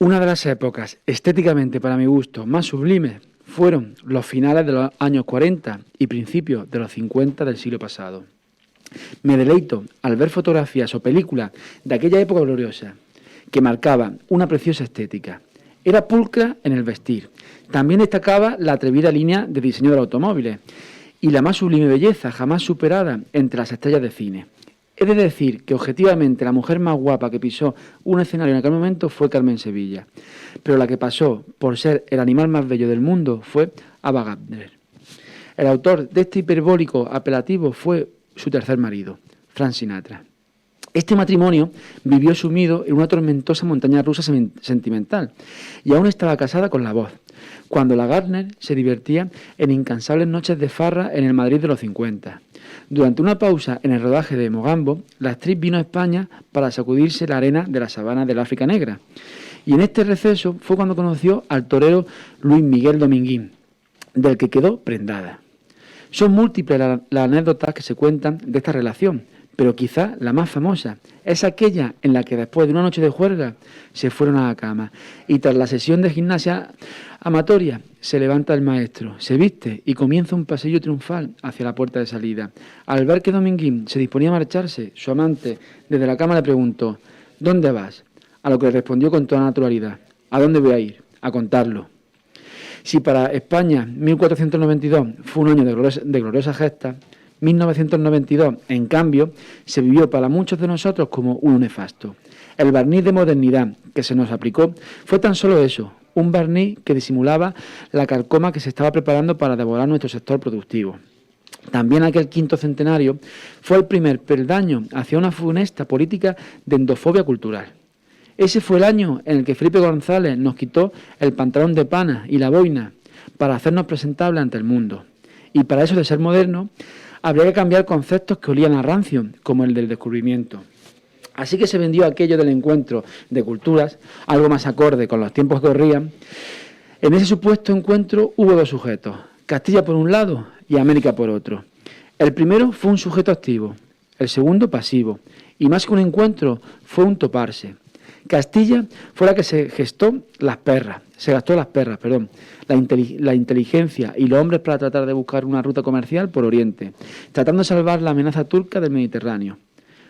Una de las épocas, estéticamente para mi gusto, más sublimes fueron los finales de los años 40 y principios de los 50 del siglo pasado. Me deleito al ver fotografías o películas de aquella época gloriosa, que marcaban una preciosa estética. Era pulcra en el vestir. También destacaba la atrevida línea de diseño de los automóviles y la más sublime belleza jamás superada entre las estrellas de cine. He de decir que objetivamente la mujer más guapa que pisó un escenario en aquel momento fue Carmen Sevilla, pero la que pasó por ser el animal más bello del mundo fue Ava Gardner. El autor de este hiperbólico apelativo fue su tercer marido, Frank Sinatra. Este matrimonio vivió sumido en una tormentosa montaña rusa sentimental y aún estaba casada con la voz, cuando la Gardner se divertía en incansables noches de farra en el Madrid de los 50. Durante una pausa en el rodaje de Mogambo, la actriz vino a España para sacudirse la arena de la sabana del África Negra. Y en este receso fue cuando conoció al torero Luis Miguel Dominguín, del que quedó prendada. Son múltiples las anécdotas que se cuentan de esta relación, pero quizá la más famosa es aquella en la que después de una noche de juerga se fueron a la cama y tras la sesión de gimnasia amatoria se levanta el maestro, se viste y comienza un pasillo triunfal hacia la puerta de salida. Al ver que Dominguín se disponía a marcharse, su amante desde la cama le preguntó: ¿dónde vas? A lo que le respondió con toda naturalidad: ¿a dónde voy a ir? A contarlo. Si para España 1492 fue un año de gloriosa gesta, 1992, en cambio, se vivió para muchos de nosotros como un nefasto. El barniz de modernidad que se nos aplicó fue tan solo eso, un barniz que disimulaba la carcoma que se estaba preparando para devorar nuestro sector productivo. También aquel quinto centenario fue el primer peldaño hacia una funesta política de endofobia cultural. Ese fue el año en el que Felipe González nos quitó el pantalón de pana y la boina para hacernos presentables ante el mundo. Y para eso de ser moderno, habría que cambiar conceptos que olían a rancio, como el del descubrimiento. Así que se vendió aquello del encuentro de culturas, algo más acorde con los tiempos que corrían. En ese supuesto encuentro hubo dos sujetos, Castilla por un lado y América por otro. El primero fue un sujeto activo, el segundo pasivo, y más que un encuentro fue un toparse. Castilla fue la que se gastó las perras, la inteligencia y los hombres para tratar de buscar una ruta comercial por Oriente, tratando de salvar la amenaza turca del Mediterráneo.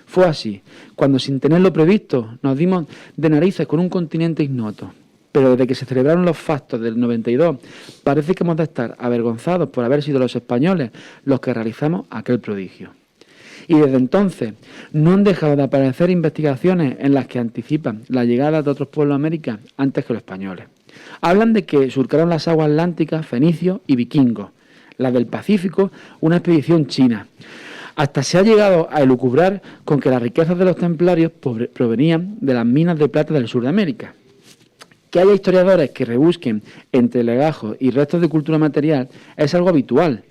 Fue así, cuando sin tenerlo previsto nos dimos de narices con un continente ignoto. Pero desde que se celebraron los fastos del 92, parece que hemos de estar avergonzados por haber sido los españoles los que realizamos aquel prodigio. Y desde entonces no han dejado de aparecer investigaciones en las que anticipan la llegada de otros pueblos a América antes que los españoles. Hablan de que surcaron las aguas atlánticas fenicios y vikingos, las del Pacífico una expedición china. Hasta se ha llegado a elucubrar con que las riquezas de los templarios provenían de las minas de plata del sur de América. Que haya historiadores que rebusquen entre legajos y restos de cultura material es algo habitual.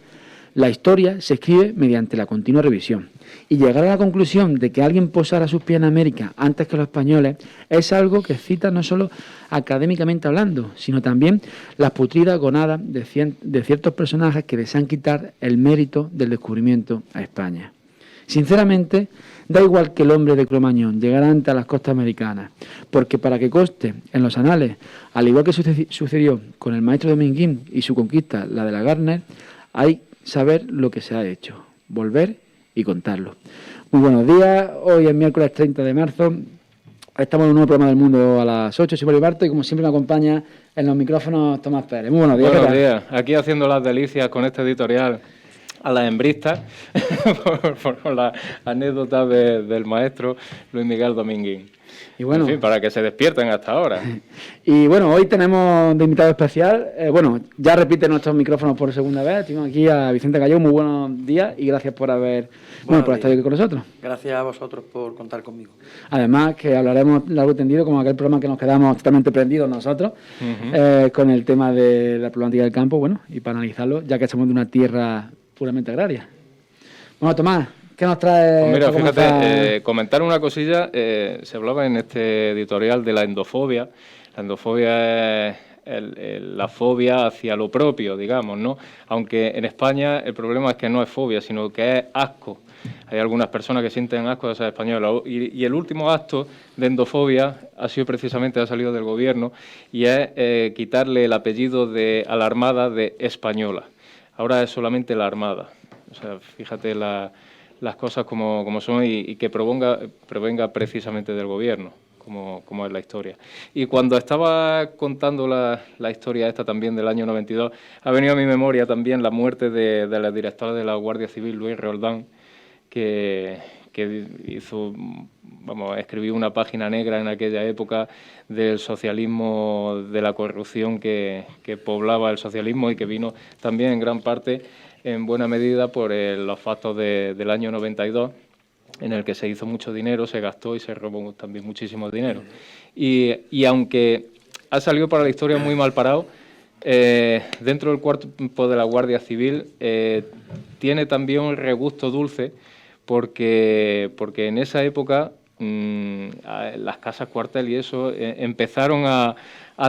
La historia se escribe mediante la continua revisión. Y llegar a la conclusión de que alguien posara sus pies en América antes que los españoles es algo que cita no solo académicamente hablando, sino también las putridas gonadas de ciertos personajes que desean quitar el mérito del descubrimiento a España. Sinceramente, da igual que el hombre de Cromañón llegara antes a las costas americanas, porque para que conste en los anales, al igual que sucedió con el maestro Dominguín y su conquista, la de la Gardner, hay saber lo que se ha hecho, volver y contarlo. Muy buenos días, hoy es miércoles 30 de marzo, estamos en un nuevo programa del Mundo a las 8, soy Poli Barto y como siempre me acompaña en los micrófonos Tomás Pérez. Muy buenos días. Buenos días, aquí haciendo las delicias con este editorial a las hembristas, por las anécdotas del maestro Luis Miguel Dominguín. Y bueno, en fin, para que se despierten hasta ahora. Y bueno, hoy tenemos de invitado especial, ya repite nuestros micrófonos por segunda vez, tenemos aquí a Vicente Gallego, muy buenos días y gracias por por estar aquí con nosotros. Gracias a vosotros por contar conmigo. Además que hablaremos largo y tendido, como aquel programa que nos quedamos totalmente prendidos nosotros, con el tema de la problemática del campo, y para analizarlo, ya que estamos de una tierra puramente agraria. Bueno, Tomás, ¿qué nos trae? Pues mira, fíjate, comentar una cosilla, se hablaba en este editorial de la endofobia. La endofobia es la fobia hacia lo propio, digamos, ¿no? Aunque en España el problema es que no es fobia, sino que es asco. Hay algunas personas que sienten asco de ser española. Y el último acto de endofobia ha salido del gobierno, y es quitarle el apellido a la Armada de española. Ahora es solamente la Armada. O sea, fíjate las cosas como son, y que provenga precisamente del gobierno, como es la historia. Y cuando estaba contando la historia esta también del año 92, ha venido a mi memoria también la muerte de la directora de la Guardia Civil, Luis Roldán, que escribió una página negra en aquella época del socialismo, de la corrupción que poblaba el socialismo, y que vino también en gran parte, en buena medida, por los factos del año 92, en el que se hizo mucho dinero, se gastó y se robó también muchísimo dinero. Y aunque ha salido para la historia muy mal parado, dentro del cuerpo de la Guardia Civil tiene también un regusto dulce, porque en esa época las casas cuartel y eso empezaron a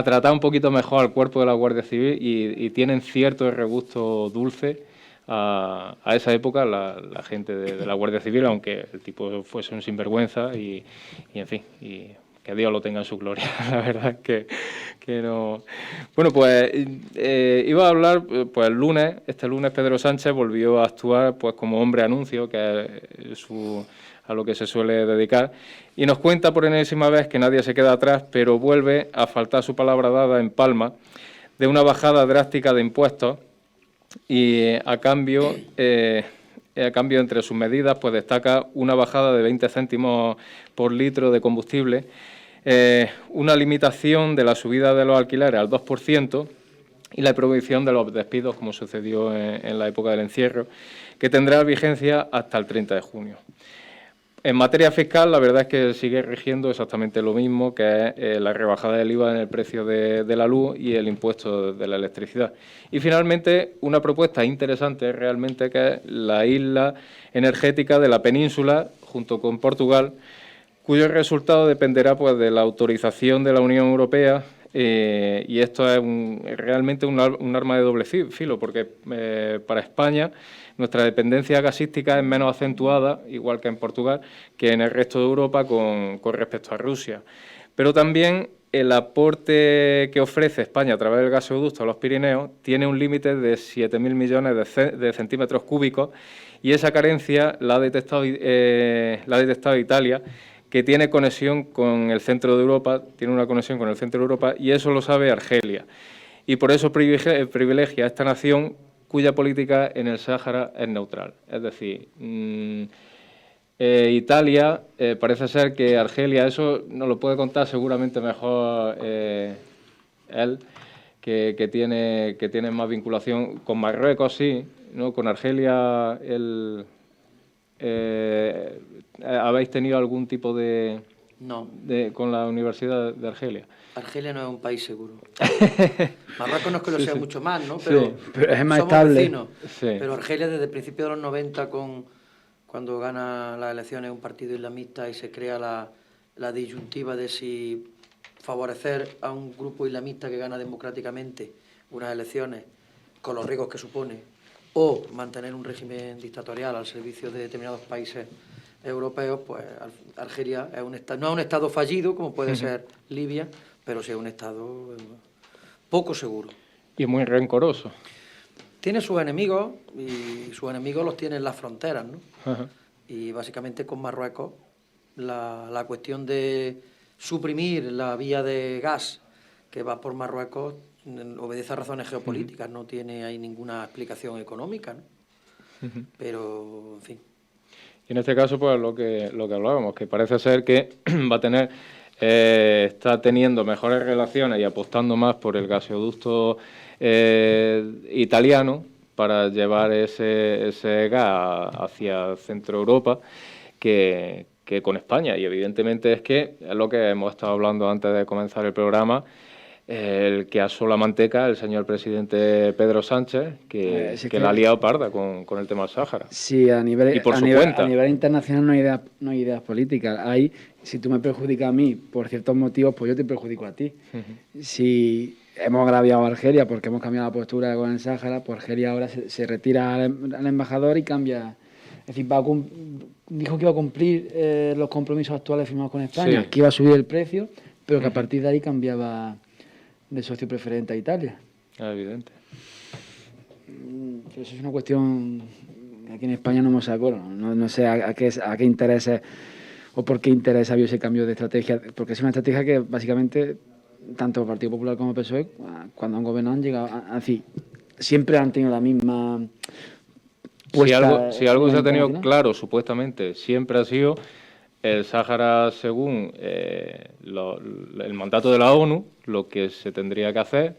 tratar un poquito mejor al cuerpo de la Guardia Civil, y tienen cierto regusto dulce a esa época la gente de la Guardia Civil, aunque el tipo fuese un sinvergüenza y en fin, y que Dios lo tenga en su gloria. La verdad es que no. Bueno, pues iba a hablar, pues este lunes Pedro Sánchez volvió a actuar pues como hombre anuncio, que es a lo que se suele dedicar, y nos cuenta por enésima vez que nadie se queda atrás, pero vuelve a faltar su palabra dada en Palma de una bajada drástica de impuestos, y a cambio entre sus medidas pues destaca una bajada de 20 céntimos por litro de combustible, una limitación de la subida de los alquileres al 2%, y la prohibición de los despidos, como sucedió en la época del encierro, que tendrá vigencia hasta el 30 de junio. En materia fiscal, la verdad es que sigue rigiendo exactamente lo mismo, que es la rebajada del IVA en el precio de la luz y el impuesto de la electricidad. Y finalmente, una propuesta interesante realmente, que es la isla energética de la península, junto con Portugal, cuyo resultado dependerá pues de la autorización de la Unión Europea, y esto es realmente un arma de doble filo, porque para España nuestra dependencia gasística es menos acentuada, igual que en Portugal, que en el resto de Europa con respecto a Rusia. Pero también el aporte que ofrece España a través del gasoducto a los Pirineos tiene un límite de 7.000 millones de centímetros cúbicos, y esa carencia la ha detectado Italia, que tiene conexión con el centro de Europa, y eso lo sabe Argelia. Y por eso privilegia a esta nación, cuya política en el Sáhara es neutral. Es decir, Italia, parece ser que Argelia, eso nos lo puede contar seguramente mejor él, que tiene más vinculación con Marruecos, sí, ¿no? Con Argelia, ¿habéis tenido algún tipo de...? No. Con la Universidad de Argelia? Argelia no es un país seguro. Marruecos no es que lo sea mucho más, ¿no? Pero es más somos estable. Vecinos. Sí. Pero Argelia, desde el principio de los 90, cuando gana las elecciones un partido islamista y se crea la disyuntiva de si favorecer a un grupo islamista que gana democráticamente unas elecciones, con los riesgos que supone, o mantener un régimen dictatorial al servicio de determinados países europeos, pues Argelia es no es un estado fallido, como puede ser Libia, pero sí es un estado poco seguro. Y muy rencoroso. Tiene sus enemigos, y sus enemigos los tiene en las fronteras, ¿no? Ajá. Y básicamente con Marruecos, la cuestión de suprimir la vía de gas que va por Marruecos obedece a razones geopolíticas, no tiene ahí ninguna explicación económica, ¿no? Pero, en fin. Y en este caso, pues lo que hablábamos, que parece ser que va a tener, está teniendo mejores relaciones y apostando más por el gasoducto italiano para llevar ese gas hacia Centro Europa que con España. Y evidentemente es lo que hemos estado hablando antes de comenzar el programa, el que asó la manteca, el señor presidente Pedro Sánchez, que la ha liado parda con el tema del Sáhara. Sí, a nivel internacional no hay ideas políticas. Si tú me perjudicas a mí por ciertos motivos, pues yo te perjudico a ti. Si hemos agraviado a Argelia porque hemos cambiado la postura con el Sáhara, pues Argelia ahora se retira al embajador y cambia. Es decir, dijo que iba a cumplir los compromisos actuales firmados con España, que iba a subir el precio, pero que a partir de ahí cambiaba de socio preferente a Italia. Evidente. Eso es una cuestión que aquí en España no hemos sacado. No sé a qué intereses o por qué interés ha habido ese cambio de estrategia, porque es una estrategia que básicamente tanto el Partido Popular como el PSOE, cuando han gobernado, han llegado así. Siempre han tenido la misma puesta. Si algo se ha tenido claro, supuestamente, siempre ha sido el Sáhara según el mandato de la ONU, lo que se tendría que hacer,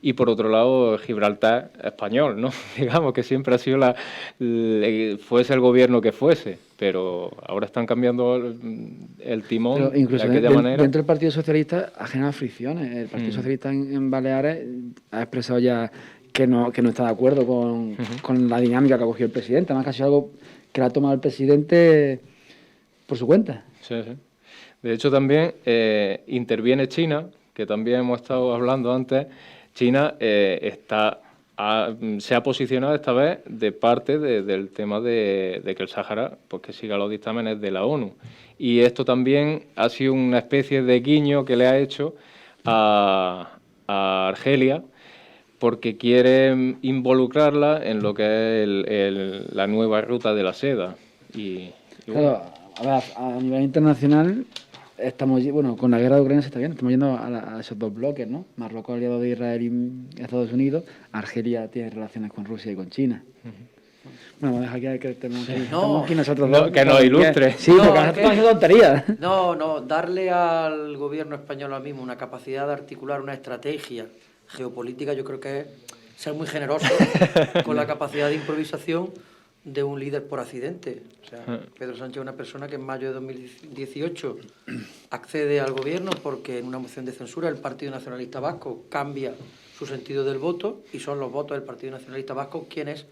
y por otro lado Gibraltar español, ¿no? Digamos que siempre ha sido fuese el gobierno que fuese, pero ahora están cambiando el timón de aquella manera. Dentro del Partido Socialista ha generado fricciones. El Partido Socialista en Baleares ha expresado ya que no está de acuerdo con la dinámica que ha cogido el presidente. Además que ha sido algo que le ha tomado el presidente por su cuenta. Sí. De hecho, también interviene China, que también hemos estado hablando antes. China se ha posicionado esta vez de parte del tema de que el Sáhara, pues que siga los dictámenes de la ONU. Y esto también ha sido una especie de guiño que le ha hecho a Argelia, porque quiere involucrarla en lo que es la nueva ruta de la seda. Claro, a nivel internacional estamos, con la guerra de Ucrania se está viendo, estamos yendo a esos dos bloques, ¿no? Marruecos aliado de Israel y Estados Unidos, Argelia tiene relaciones con Rusia y con China. Bueno, vamos a dejar que estamos aquí nosotros dos. Que nos ilustre. Sí, porque es tontería. No, darle al gobierno español ahora mismo una capacidad de articular una estrategia geopolítica, yo creo que es ser muy generoso con la capacidad de improvisación de un líder por accidente. O sea, Pedro Sánchez es una persona que en mayo de 2018 accede al gobierno porque en una moción de censura el Partido Nacionalista Vasco cambia su sentido del voto y son los votos del Partido Nacionalista Vasco quienes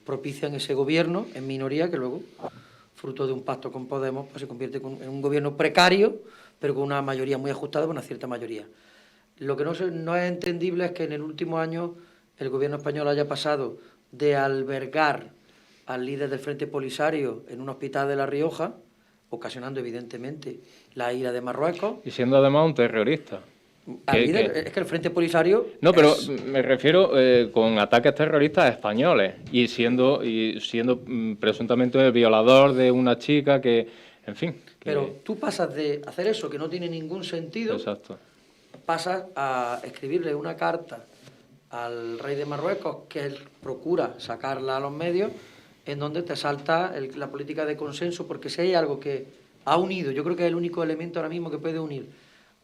propician ese gobierno en minoría que luego, fruto de un pacto con Podemos, pues se convierte en un gobierno precario, pero con una mayoría muy ajustada, con una cierta mayoría. Lo que no es entendible es que en el último año el gobierno español haya pasado de albergar al líder del Frente Polisario en un hospital de La Rioja, ocasionando evidentemente la ira de Marruecos. Y siendo además un terrorista. Es que el Frente Polisario... No, pero me refiero con ataques terroristas españoles y siendo presuntamente el violador de una chica que, en fin... Pero tú pasas de hacer eso, que no tiene ningún sentido, exacto, pasas a escribirle una carta al rey de Marruecos, que él procura sacarla a los medios, en donde te salta la política de consenso, porque si hay algo que ha unido, yo creo que es el único elemento ahora mismo que puede unir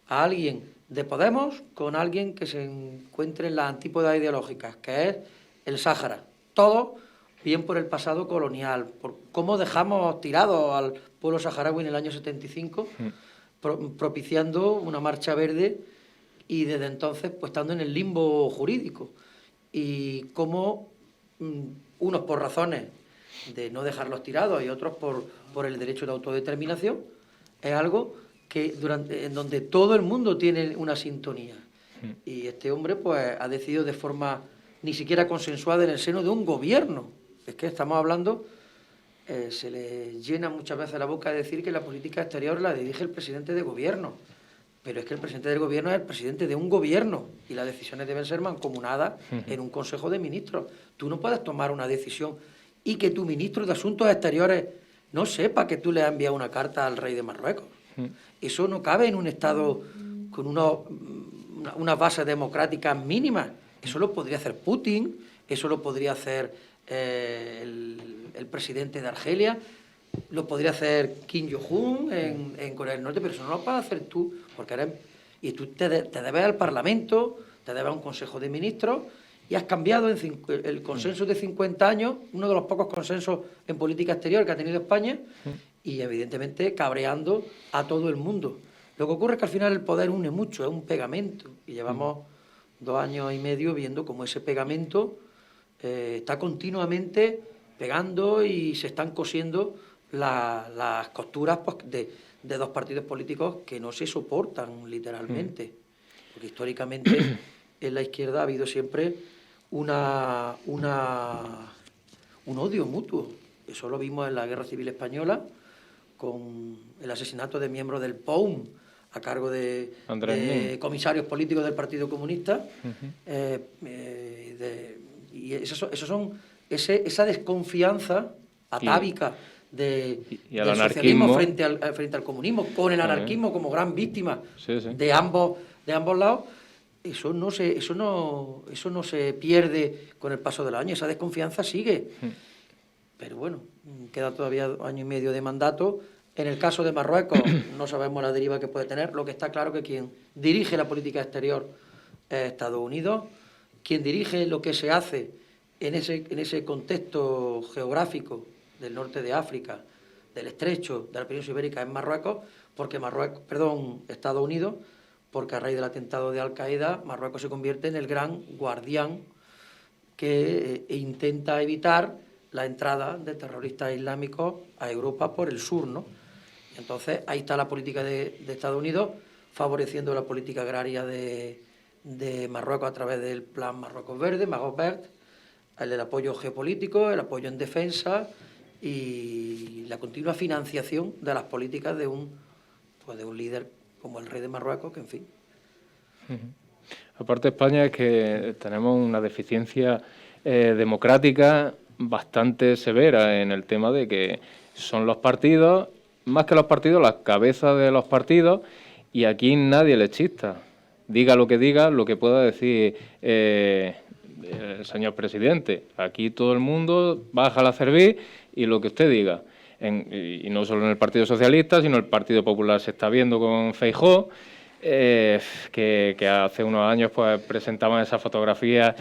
a alguien de Podemos con alguien que se encuentre en las antípodas ideológicas, que es el Sáhara. Todo bien por el pasado colonial, por cómo dejamos tirado al pueblo saharaui en el año 75, propiciando una marcha verde y desde entonces pues estando en el limbo jurídico. Y cómo unos por razones de no dejarlos tirados y otros por el derecho de autodeterminación, es algo que en donde todo el mundo tiene una sintonía. Y este hombre pues ha decidido de forma ni siquiera consensuada en el seno de un gobierno. Es que estamos hablando, se le llena muchas veces la boca de decir que la política exterior la dirige el presidente de gobierno. Pero es que el presidente del gobierno es el presidente de un gobierno y las decisiones deben ser mancomunadas en un consejo de ministros. Tú no puedes tomar una decisión y que tu ministro de Asuntos Exteriores no sepa que tú le has enviado una carta al rey de Marruecos. Eso no cabe en un Estado con unas bases democráticas mínimas. Eso lo podría hacer Putin, eso lo podría hacer el presidente de Argelia, lo podría hacer Kim Jong-un en Corea del Norte, pero eso no lo puedes hacer tú, porque y tú te debes al Parlamento, te debes a un Consejo de Ministros, y has cambiado el consenso de 50 años, uno de los pocos consensos en política exterior que ha tenido España, y evidentemente cabreando a todo el mundo. Lo que ocurre es que al final el poder une mucho, es un pegamento, y llevamos 2 años y medio viendo cómo ese pegamento está continuamente pegando y se están cosiendo las costuras pues, de 2 partidos políticos que no se soportan literalmente. Porque históricamente en la izquierda ha habido siempre un odio mutuo. Eso lo vimos en la Guerra Civil Española con el asesinato de miembros del POUM a cargo de comisarios políticos del Partido Comunista. Y esa desconfianza atávica del socialismo frente al comunismo, con el anarquismo como gran víctima de ambos lados, eso no se pierde con el paso de los años, esa desconfianza sigue. Pero bueno, queda todavía 1 año y medio de mandato. En el caso de Marruecos no sabemos la deriva que puede tener. Lo que está claro que quien dirige la política exterior es Estados Unidos. Quien dirige lo que se hace en ese contexto geográfico del norte de África, del estrecho, de la península ibérica, es Marruecos, Estados Unidos, porque a raíz del atentado de Al-Qaeda, Marruecos se convierte en el gran guardián que intenta evitar la entrada de terroristas islámicos a Europa por el sur, ¿no? Entonces, ahí está la política de Estados Unidos, favoreciendo la política agraria de Marruecos a través del Plan Marruecos Verde, Maroc Vert, el apoyo geopolítico, el apoyo en defensa y la continua financiación de las políticas de un líder como el rey de Marruecos, que en fin. Aparte de España es que tenemos una deficiencia democrática bastante severa en el tema de que son los partidos, más que los partidos, las cabezas de los partidos, y aquí nadie le chista. Diga, lo que pueda decir el señor presidente. Aquí todo el mundo baja la cerviz y lo que usted diga. Y no solo en el Partido Socialista, sino el Partido Popular se está viendo con Feijóo, que hace unos años pues presentaban esa fotografía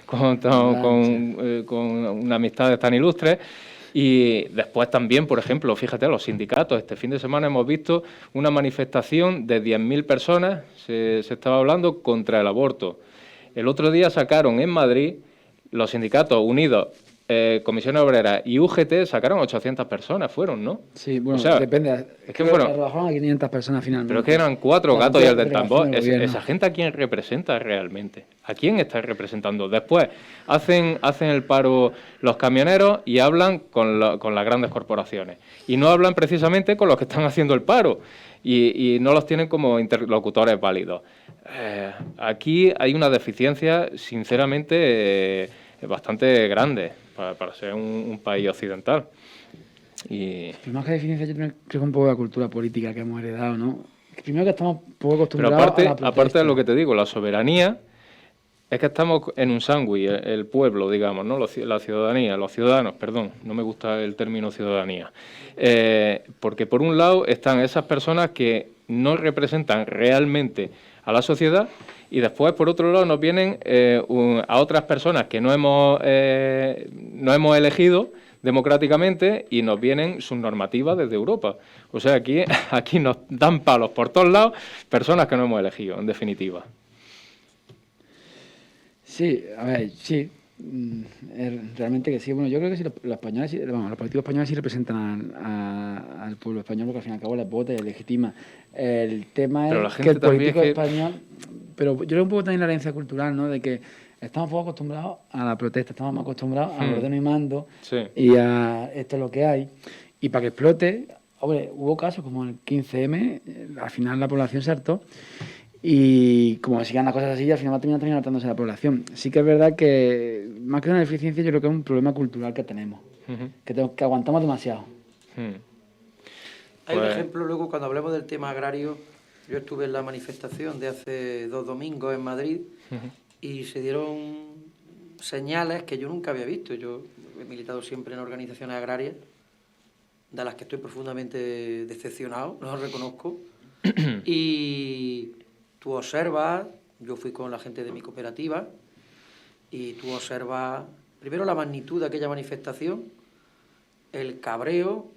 con una amistad tan ilustre. Y después también, por ejemplo, fíjate, los sindicatos. Este fin de semana hemos visto una manifestación de 10.000 personas, se estaba hablando, contra el aborto. El otro día sacaron en Madrid, los sindicatos unidos, Comisiones Obreras y UGT, sacaron 800 personas, fueron, ¿no? Sí, bueno, o sea, depende. Es que bueno, rebajaron a 500 personas finalmente. Pero es que eran 4 gatos y el del tambor. ¿Esa gente a quién representa realmente? ¿A quién está representando? Después hacen el paro los camioneros y hablan con las grandes corporaciones. Y no hablan precisamente con los que están haciendo el paro. Y no los tienen como interlocutores válidos. Aquí hay una deficiencia, sinceramente, bastante grande para ser un país occidental. Y más que deficiencia, yo creo que es un poco de la cultura política que hemos heredado, ¿no? Primero que estamos poco acostumbrados a la protesta. Aparte de lo que te digo, la soberanía, es que estamos en un sándwich, el pueblo, digamos, ¿no? La ciudadanía, los ciudadanos, perdón, no me gusta el término ciudadanía. Porque por un lado están esas personas que no representan realmente a la sociedad, y después, por otro lado, nos vienen a otras personas que no hemos elegido democráticamente, y nos vienen sus normativas desde Europa. O sea, aquí nos dan palos por todos lados personas que no hemos elegido, en definitiva. Sí, a ver, sí. Realmente que sí. Bueno, yo creo que sí, los españoles, los políticos españoles sí representan al pueblo español, porque al fin y al cabo les vota y les legitima. El tema es que el político español... Pero yo creo un poco también la herencia cultural, ¿no? De que estamos poco acostumbrados a la protesta, estamos más acostumbrados al ordeno y mando, y a esto es lo que hay. Y para que explote, hombre, hubo casos como el 15M, al final la población se hartó, y como sigan las cosas así, al final termina hartándose la población. Sí que es verdad que, más que una deficiencia, yo creo que es un problema cultural que tenemos, que aguantamos demasiado. Hay un ejemplo luego, cuando hablemos del tema agrario. Yo estuve en la manifestación de hace 2 domingos en Madrid y se dieron señales que yo nunca había visto. Yo he militado siempre en organizaciones agrarias, de las que estoy profundamente decepcionado, lo reconozco. Y tú observas, yo fui con la gente de mi cooperativa, y tú observas primero la magnitud de aquella manifestación, el cabreo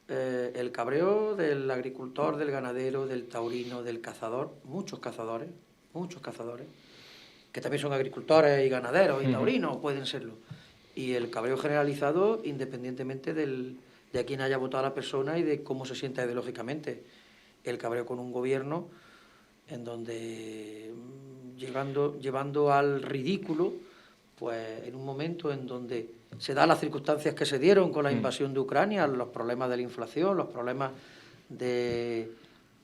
el cabreo del agricultor, del ganadero, del taurino, del cazador, muchos cazadores, que también son agricultores y ganaderos y taurinos, pueden serlo. Y el cabreo generalizado, independientemente de a quién haya votado la persona y de cómo se sienta ideológicamente. El cabreo con un gobierno en donde, llevando al ridículo, pues en un momento en donde se dan las circunstancias que se dieron con la invasión de Ucrania, los problemas de la inflación, los problemas de...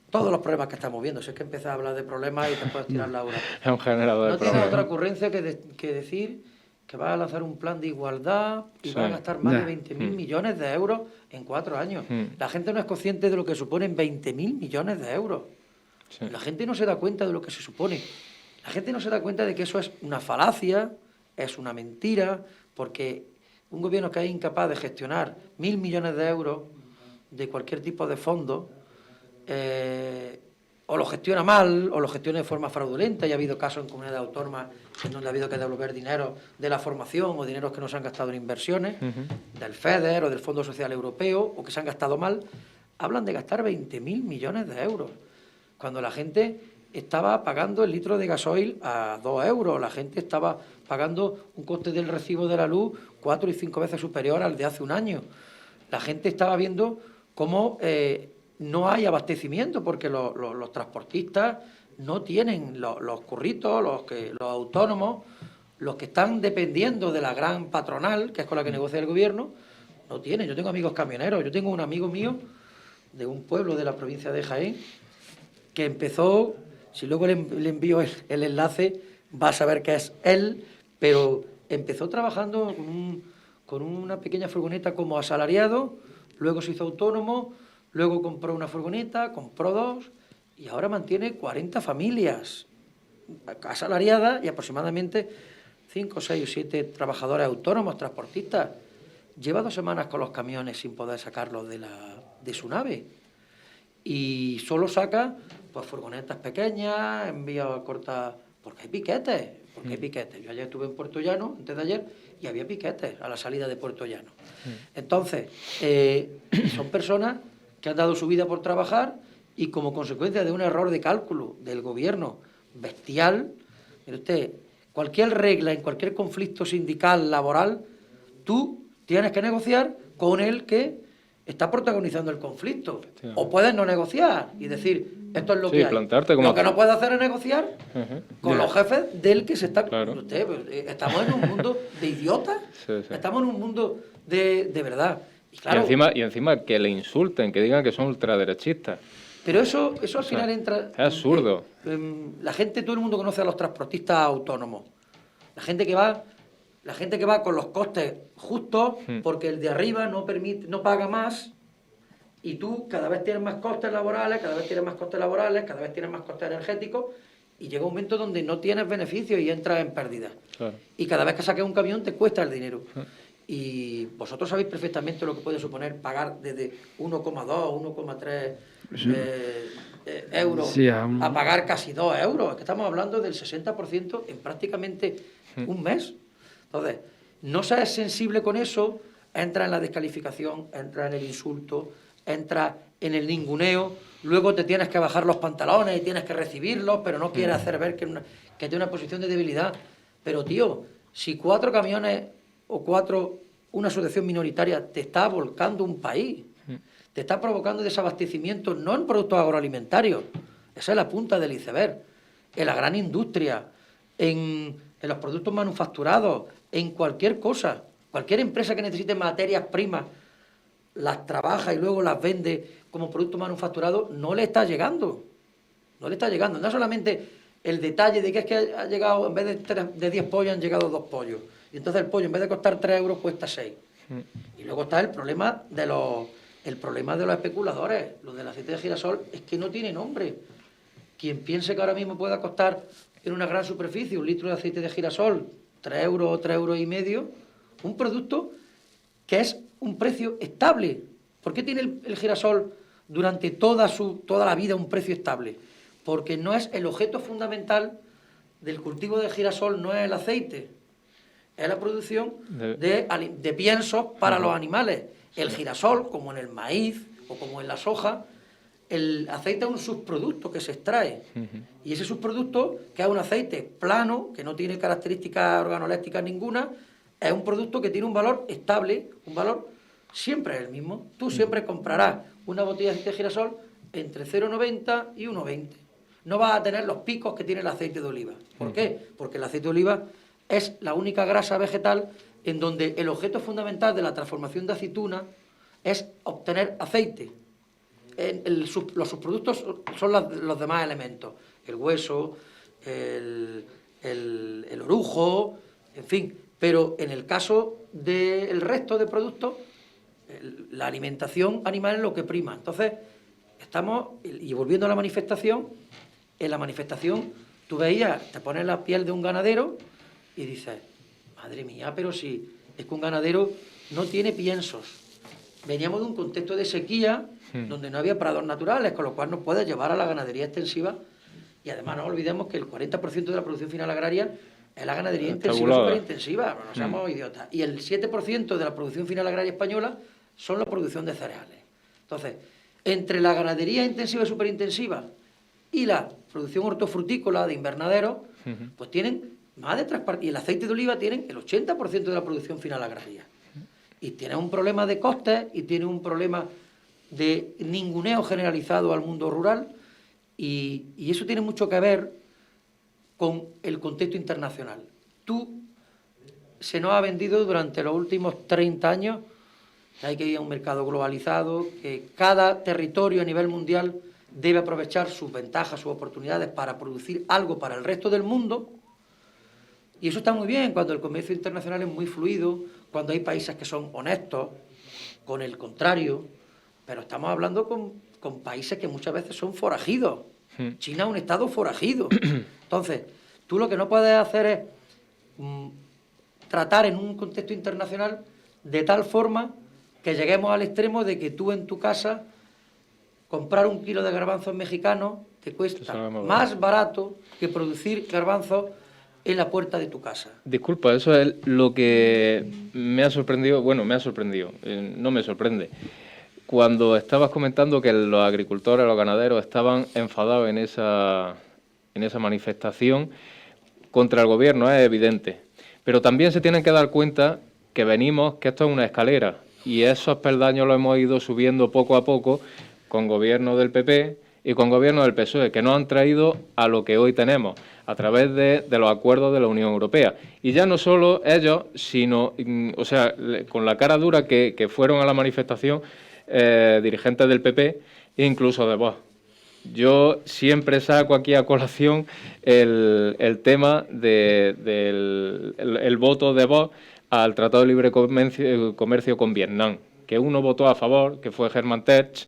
todos los problemas que estamos viendo. Si es que empiezas a hablar de problemas y te puedes tirar la hora. Es un generador de problemas. No tiene otra ocurrencia que decir que va a lanzar un plan de igualdad y va a gastar más de 20.000 millones de euros en 4 años. La gente no es consciente de lo que suponen 20.000 millones de euros. Sí. La gente no se da cuenta de lo que se supone. La gente no se da cuenta de que eso es una falacia, es una mentira, porque un gobierno que es incapaz de gestionar 1.000 millones de euros de cualquier tipo de fondo, o lo gestiona mal, o lo gestiona de forma fraudulenta, y ha habido casos en comunidades autónomas en donde ha habido que devolver dinero de la formación o dineros que no se han gastado en inversiones, del FEDER o del Fondo Social Europeo, o que se han gastado mal. Hablan de gastar 20.000 millones de euros, cuando la gente estaba pagando el litro de gasoil a 2 euros, la gente estaba pagando un coste del recibo de la luz 4 y 5 veces superior al de hace un año. La gente estaba viendo cómo no hay abastecimiento, porque los transportistas no tienen los curritos, los autónomos, los que están dependiendo de la gran patronal, que es con la que negocia el gobierno, no tienen. Yo tengo amigos camioneros, yo tengo un amigo mío de un pueblo de la provincia de Jaén, que empezó, si luego le envío el enlace, va a saber que es él, pero empezó trabajando con una pequeña furgoneta como asalariado, luego se hizo autónomo, luego compró una furgoneta, compró 2, y ahora mantiene 40 familias asalariadas y aproximadamente 5, 6 o 7 trabajadores autónomos, transportistas. Lleva 2 semanas con los camiones sin poder sacarlos de su nave. Y solo saca pues furgonetas pequeñas, envía corta, porque hay piquetes, Yo ayer estuve en Puerto Llano, antes de ayer, y había piquetes a la salida de Puerto Llano. Entonces, son personas que han dado su vida por trabajar, y como consecuencia de un error de cálculo del gobierno bestial, mire usted, cualquier regla en cualquier conflicto sindical, laboral, tú tienes que negociar con el que está protagonizando el conflicto. O puedes no negociar y decir, esto es lo que hay. Como... Lo que no puedes hacer es negociar con los jefes del que se está... Claro. Usted, pues, estamos en un mundo de idiotas, estamos en un mundo de verdad. Y, claro, y encima que le insulten, que digan que son ultraderechistas. Pero eso al final entra... Es absurdo. La gente, todo el mundo conoce a los transportistas autónomos. La gente que va con los costes justos, porque el de arriba no paga más, y tú cada vez tienes más costes laborales, cada vez tienes más costes energéticos, y llega un momento donde no tienes beneficios y entras en pérdida. Claro. Y cada vez que saques un camión te cuesta el dinero. Y vosotros sabéis perfectamente lo que puede suponer pagar desde 1,2, 1,3 euros a pagar casi 2 euros. Es que estamos hablando del 60% en prácticamente un mes. Entonces, no seas sensible con eso, entra en la descalificación, entra en el insulto, entra en el ninguneo, luego te tienes que bajar los pantalones y tienes que recibirlos, pero no quieres hacer ver que tiene una posición de debilidad. Pero, tío, si 4 camiones o una asociación minoritaria te está volcando un país, te está provocando desabastecimiento, no en productos agroalimentarios, esa es la punta del iceberg, en la gran industria, en los productos manufacturados, en cualquier cosa, cualquier empresa que necesite materias primas, las trabaja y luego las vende como producto manufacturado, no le está llegando. No solamente el detalle de que ha llegado, en vez de 10 pollos, han llegado 2 pollos. Y entonces el pollo, en vez de costar 3 euros, cuesta 6. Y luego está el problema de los especuladores. Lo del aceite de girasol es que no tiene nombre. Quien piense que ahora mismo pueda costar en una gran superficie un litro de aceite de girasol 3 euros o 3 euros y medio, un producto que es un precio estable. ¿Por qué tiene el girasol durante toda la vida un precio estable? Porque no es el objeto fundamental del cultivo del girasol, no es el aceite, es la producción de piensos para los animales. El girasol, como en el maíz, o como en la soja, el aceite es un subproducto que se extrae. Y ese subproducto, que es un aceite plano, que no tiene características organolépticas ninguna, es un producto que tiene un valor estable, un valor siempre es el mismo. Tú siempre comprarás una botella de aceite de girasol entre 0,90 y 1,20. No vas a tener los picos que tiene el aceite de oliva. ¿Por qué? Porque el aceite de oliva es la única grasa vegetal en donde el objeto fundamental de la transformación de aceituna es obtener aceite. Los subproductos son los demás elementos, el hueso, el orujo, en fin. Pero en el caso del resto de productos, la alimentación animal es lo que prima. Entonces, y volviendo a la manifestación, en la manifestación tú veías, te pones la piel de un ganadero y dices, madre mía, pero si es que un ganadero no tiene piensos. Veníamos de un contexto de sequía donde no había prados naturales, con lo cual nos puede llevar a la ganadería extensiva. Y además no olvidemos que el 40% de la producción final agraria es la ganadería intensiva, superintensiva, no seamos idiotas. Y el 7% de la producción final agraria española son la producción de cereales. Entonces, entre la ganadería intensiva y superintensiva y la producción hortofrutícola de invernaderos, pues tienen más de 3 partes. Y el aceite de oliva tienen el 80% de la producción final agraria. Y tiene un problema de costes y tiene un problema de ninguneo generalizado al mundo rural. Y eso tiene mucho que ver con el contexto internacional. Se nos ha vendido durante los últimos 30 años que hay que ir a un mercado globalizado, que cada territorio a nivel mundial debe aprovechar sus ventajas, sus oportunidades para producir algo para el resto del mundo. Y eso está muy bien cuando el comercio internacional es muy fluido, cuando hay países que son honestos, con el contrario, pero estamos hablando con países que muchas veces son forajidos. China es un estado forajido. Entonces, tú lo que no puedes hacer es tratar en un contexto internacional de tal forma que lleguemos al extremo de que tú en tu casa comprar 1 kilo de garbanzos mexicanos te cuesta más barato que producir garbanzos en la puerta de tu casa. Disculpa, eso es lo que me ha sorprendido, no me sorprende. Cuando estabas comentando que los agricultores, los ganaderos estaban enfadados en esa manifestación contra el gobierno, es evidente. Pero también se tienen que dar cuenta que esto es una escalera y esos peldaños los hemos ido subiendo poco a poco con gobierno del PP y con gobierno del PSOE, que nos han traído a lo que hoy tenemos, a través de los acuerdos de la Unión Europea. Y ya no solo ellos, sino, con la cara dura que fueron a la manifestación dirigentes del PP e incluso de Vox. Yo siempre saco aquí a colación el tema del voto de Vox al Tratado de Libre Comercio con Vietnam, que uno votó a favor, que fue Germán Tertsch,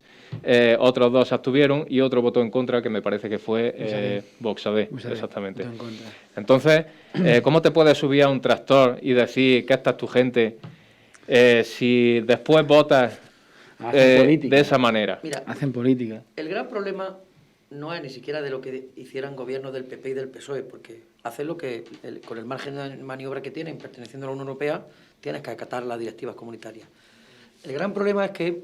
otros 2 se abstuvieron y otro votó en contra, que me parece que fue Vox AD, exactamente. Entonces, ¿cómo te puedes subir a un tractor y decir que esta es tu gente si después votas de esa manera? Mira, hacen política. El gran problema no es ni siquiera de lo que hicieran gobiernos del PP y del PSOE, porque hacen lo que, con el margen de maniobra que tienen, perteneciendo a la Unión Europea, tienes que acatar las directivas comunitarias. El gran problema es que,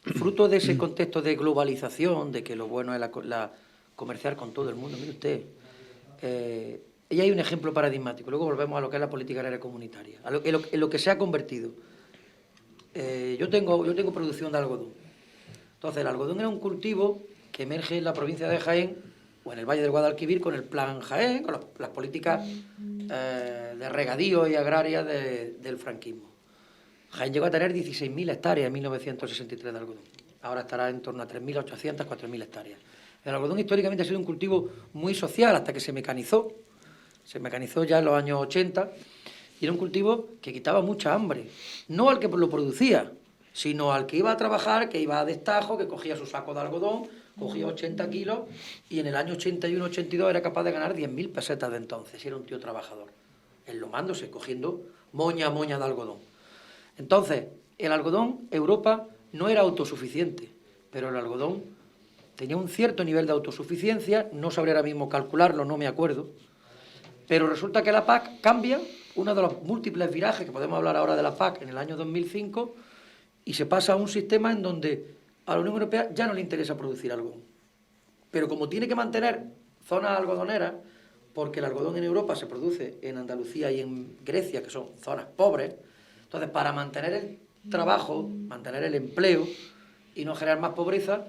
fruto de ese contexto de globalización, de que lo bueno es la comerciar con todo el mundo, mire usted, y hay un ejemplo paradigmático, luego volvemos a lo que es la política agraria comunitaria, en lo que se ha convertido. Yo tengo producción de algodón. Entonces, el algodón era un cultivo que emerge en la provincia de Jaén o en el Valle del Guadalquivir con el Plan Jaén, con las políticas de regadío y agrarias del franquismo. Jaén llegó a tener 16.000 hectáreas en 1963 de algodón. Ahora estará en torno a 3.800, 4.000 hectáreas. El algodón históricamente ha sido un cultivo muy social hasta que se mecanizó. Se mecanizó ya en los años 80 y era un cultivo que quitaba mucha hambre. No al que lo producía, sino al que iba a trabajar, que iba a destajo, que cogía su saco de algodón, cogía 80 kilos y en el año 81-82 era capaz de ganar 10.000 pesetas de entonces. Y era un tío trabajador, enlomándose, cogiendo moña a moña de algodón. Entonces, el algodón, Europa, no era autosuficiente, pero el algodón tenía un cierto nivel de autosuficiencia, no sabría ahora mismo calcularlo, no me acuerdo, pero resulta que la PAC cambia, uno de los múltiples virajes, que podemos hablar ahora de la PAC, en el año 2005, y se pasa a un sistema en donde a la Unión Europea ya no le interesa producir algodón. Pero como tiene que mantener zonas algodoneras, porque el algodón en Europa se produce en Andalucía y en Grecia, que son zonas pobres, entonces para mantener el trabajo, mantener el empleo y no generar más pobreza,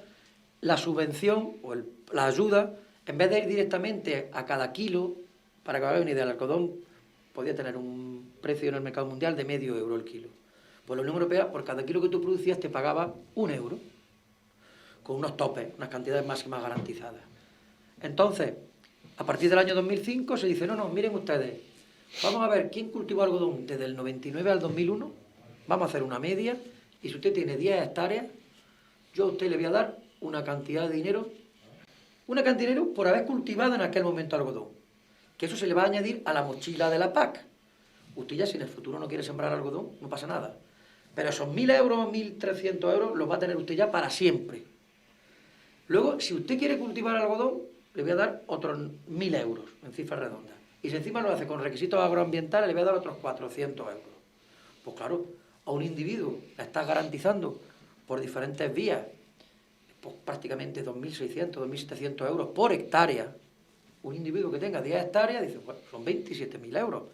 la subvención o la ayuda, en vez de ir directamente a cada kilo, para que hagáis una idea, el algodón podía tener un precio en el mercado mundial de €0,5 el kilo. Pues la Unión Europea, por cada kilo que tú producías, te pagaba €1, con unos topes, unas cantidades máximas garantizadas. Entonces, a partir del año 2005 se dice, no, miren ustedes, vamos a ver quién cultivó algodón desde el 99 al 2001, vamos a hacer una media, y si usted tiene 10 hectáreas, yo a usted le voy a dar una cantidad de dinero por haber cultivado en aquel momento algodón, que eso se le va a añadir a la mochila de la PAC. Usted ya si en el futuro no quiere sembrar algodón, no pasa nada. Pero esos 1.000 euros, 1.300 euros, los va a tener usted ya para siempre. Luego, si usted quiere cultivar algodón, le voy a dar otros 1.000 euros en cifras redondas. Y si encima lo hace con requisitos agroambientales, le voy a dar otros 400 euros. Pues claro, a un individuo le estás garantizando por diferentes vías pues prácticamente 2.600, 2.700 euros por hectárea. Un individuo que tenga 10 hectáreas dice, bueno, son 27.000 euros.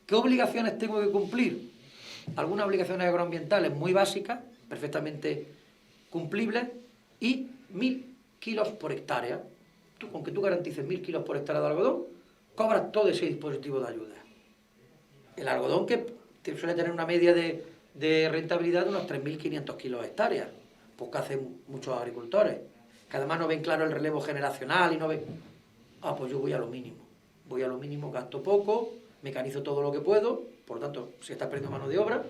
¿Qué obligaciones tengo que cumplir? Algunas obligaciones agroambientales muy básicas, perfectamente cumplibles, y 1.000 kilos por hectárea. Con que tú garantices 1.000 kilos por hectárea de algodón, cobras todo ese dispositivo de ayuda. El algodón que suele tener una media de rentabilidad de unos 3.500 kilos hectáreas, pues que hacen muchos agricultores, que además no ven claro el relevo generacional y no ven... pues yo voy a lo mínimo, gasto poco, mecanizo todo lo que puedo, por lo tanto, se está perdiendo mano de obra,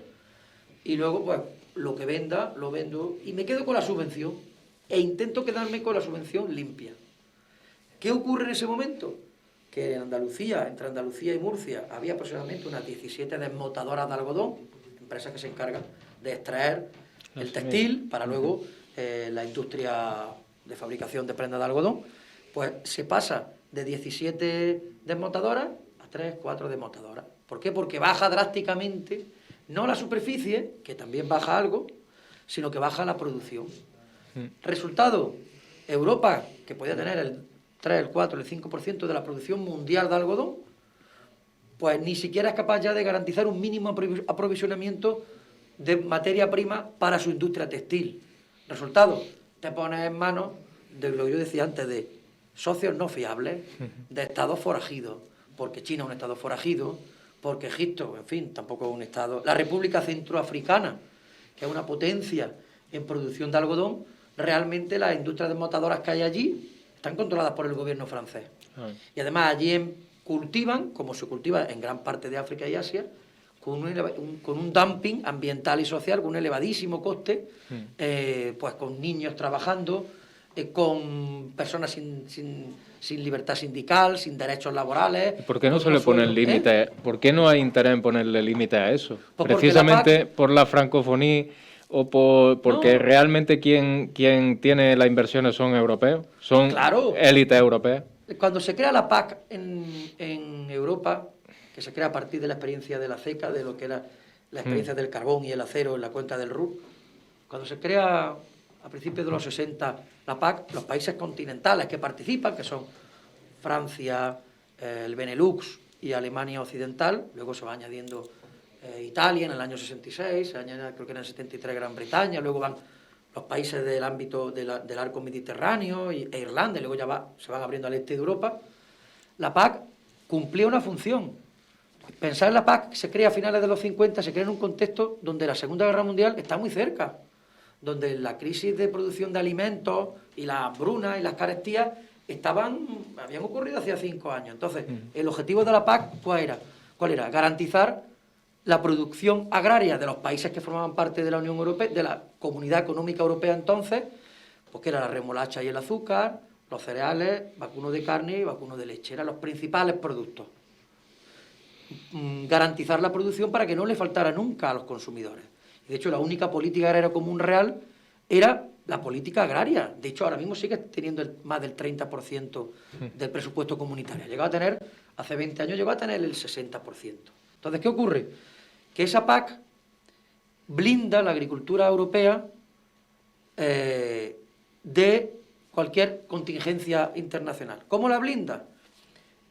y luego, pues, lo que venda, lo vendo, y me quedo con la subvención, e intento quedarme con la subvención limpia. ¿Qué ocurre en ese momento? Que en Andalucía, entre Andalucía y Murcia, había aproximadamente unas 17 desmotadoras de algodón, empresas que se encargan de extraer el textil para luego la industria de fabricación de prendas de algodón, pues se pasa de 17 desmotadoras a 3, 4 desmotadoras. ¿Por qué? Porque baja drásticamente, no la superficie, que también baja algo, sino que baja la producción. Resultado, Europa, que podía tener el 3, el 4, el 5% de la producción mundial de algodón, pues ni siquiera es capaz ya de garantizar un mínimo aprovisionamiento de materia prima para su industria textil. Resultado, te pones en manos de lo que yo decía antes, de socios no fiables, de estados forajidos, porque China es un estado forajido, porque Egipto, en fin, tampoco es un estado... La República Centroafricana, que es una potencia en producción de algodón, realmente las industrias desmotadoras que hay allí están controladas por el gobierno francés. Y además allí cultivan, como se cultiva en gran parte de África y Asia, con un dumping ambiental y social, con un elevadísimo coste, pues con niños trabajando, con personas sin libertad sindical, sin derechos laborales. ¿Por qué no se le pone el límite? ¿Por qué no hay interés en ponerle límite a eso? Pues precisamente por la francofonía o porque no. Realmente quien tiene las inversiones son europeos, son élites europeas. Cuando se crea la PAC en Europa, que se crea a partir de la experiencia de la CECA, de lo que era la experiencia del carbón y el acero en la cuenca del Ruhr, cuando se crea a principios de los 60 la PAC, los países continentales que participan, que son Francia, el Benelux y Alemania Occidental, luego se va añadiendo Italia en el año 66, se añade, creo que en el 73 Gran Bretaña, luego van los países del ámbito del arco mediterráneo e Irlanda, y luego ya se van abriendo al este de Europa. La PAC cumplía una función. Pensar en la PAC se crea a finales de los 50, se crea en un contexto donde la Segunda Guerra Mundial está muy cerca, donde la crisis de producción de alimentos y la hambruna y las carestías habían ocurrido hacía 5 años. Entonces, el objetivo de la PAC, ¿cuál era? Garantizar la producción agraria de los países que formaban parte de la Unión Europea, de la Comunidad Económica Europea entonces, pues que era la remolacha y el azúcar, los cereales, vacuno de carne y vacuno de leche, eran los principales productos. Garantizar la producción para que no le faltara nunca a los consumidores. De hecho, la única política agraria común real era la política agraria. De hecho, ahora mismo sigue teniendo más del 30% del presupuesto comunitario. Hace 20 años llegó a tener el 60%. Entonces, ¿qué ocurre? Que esa PAC blinda la agricultura europea de cualquier contingencia internacional. ¿Cómo la blinda?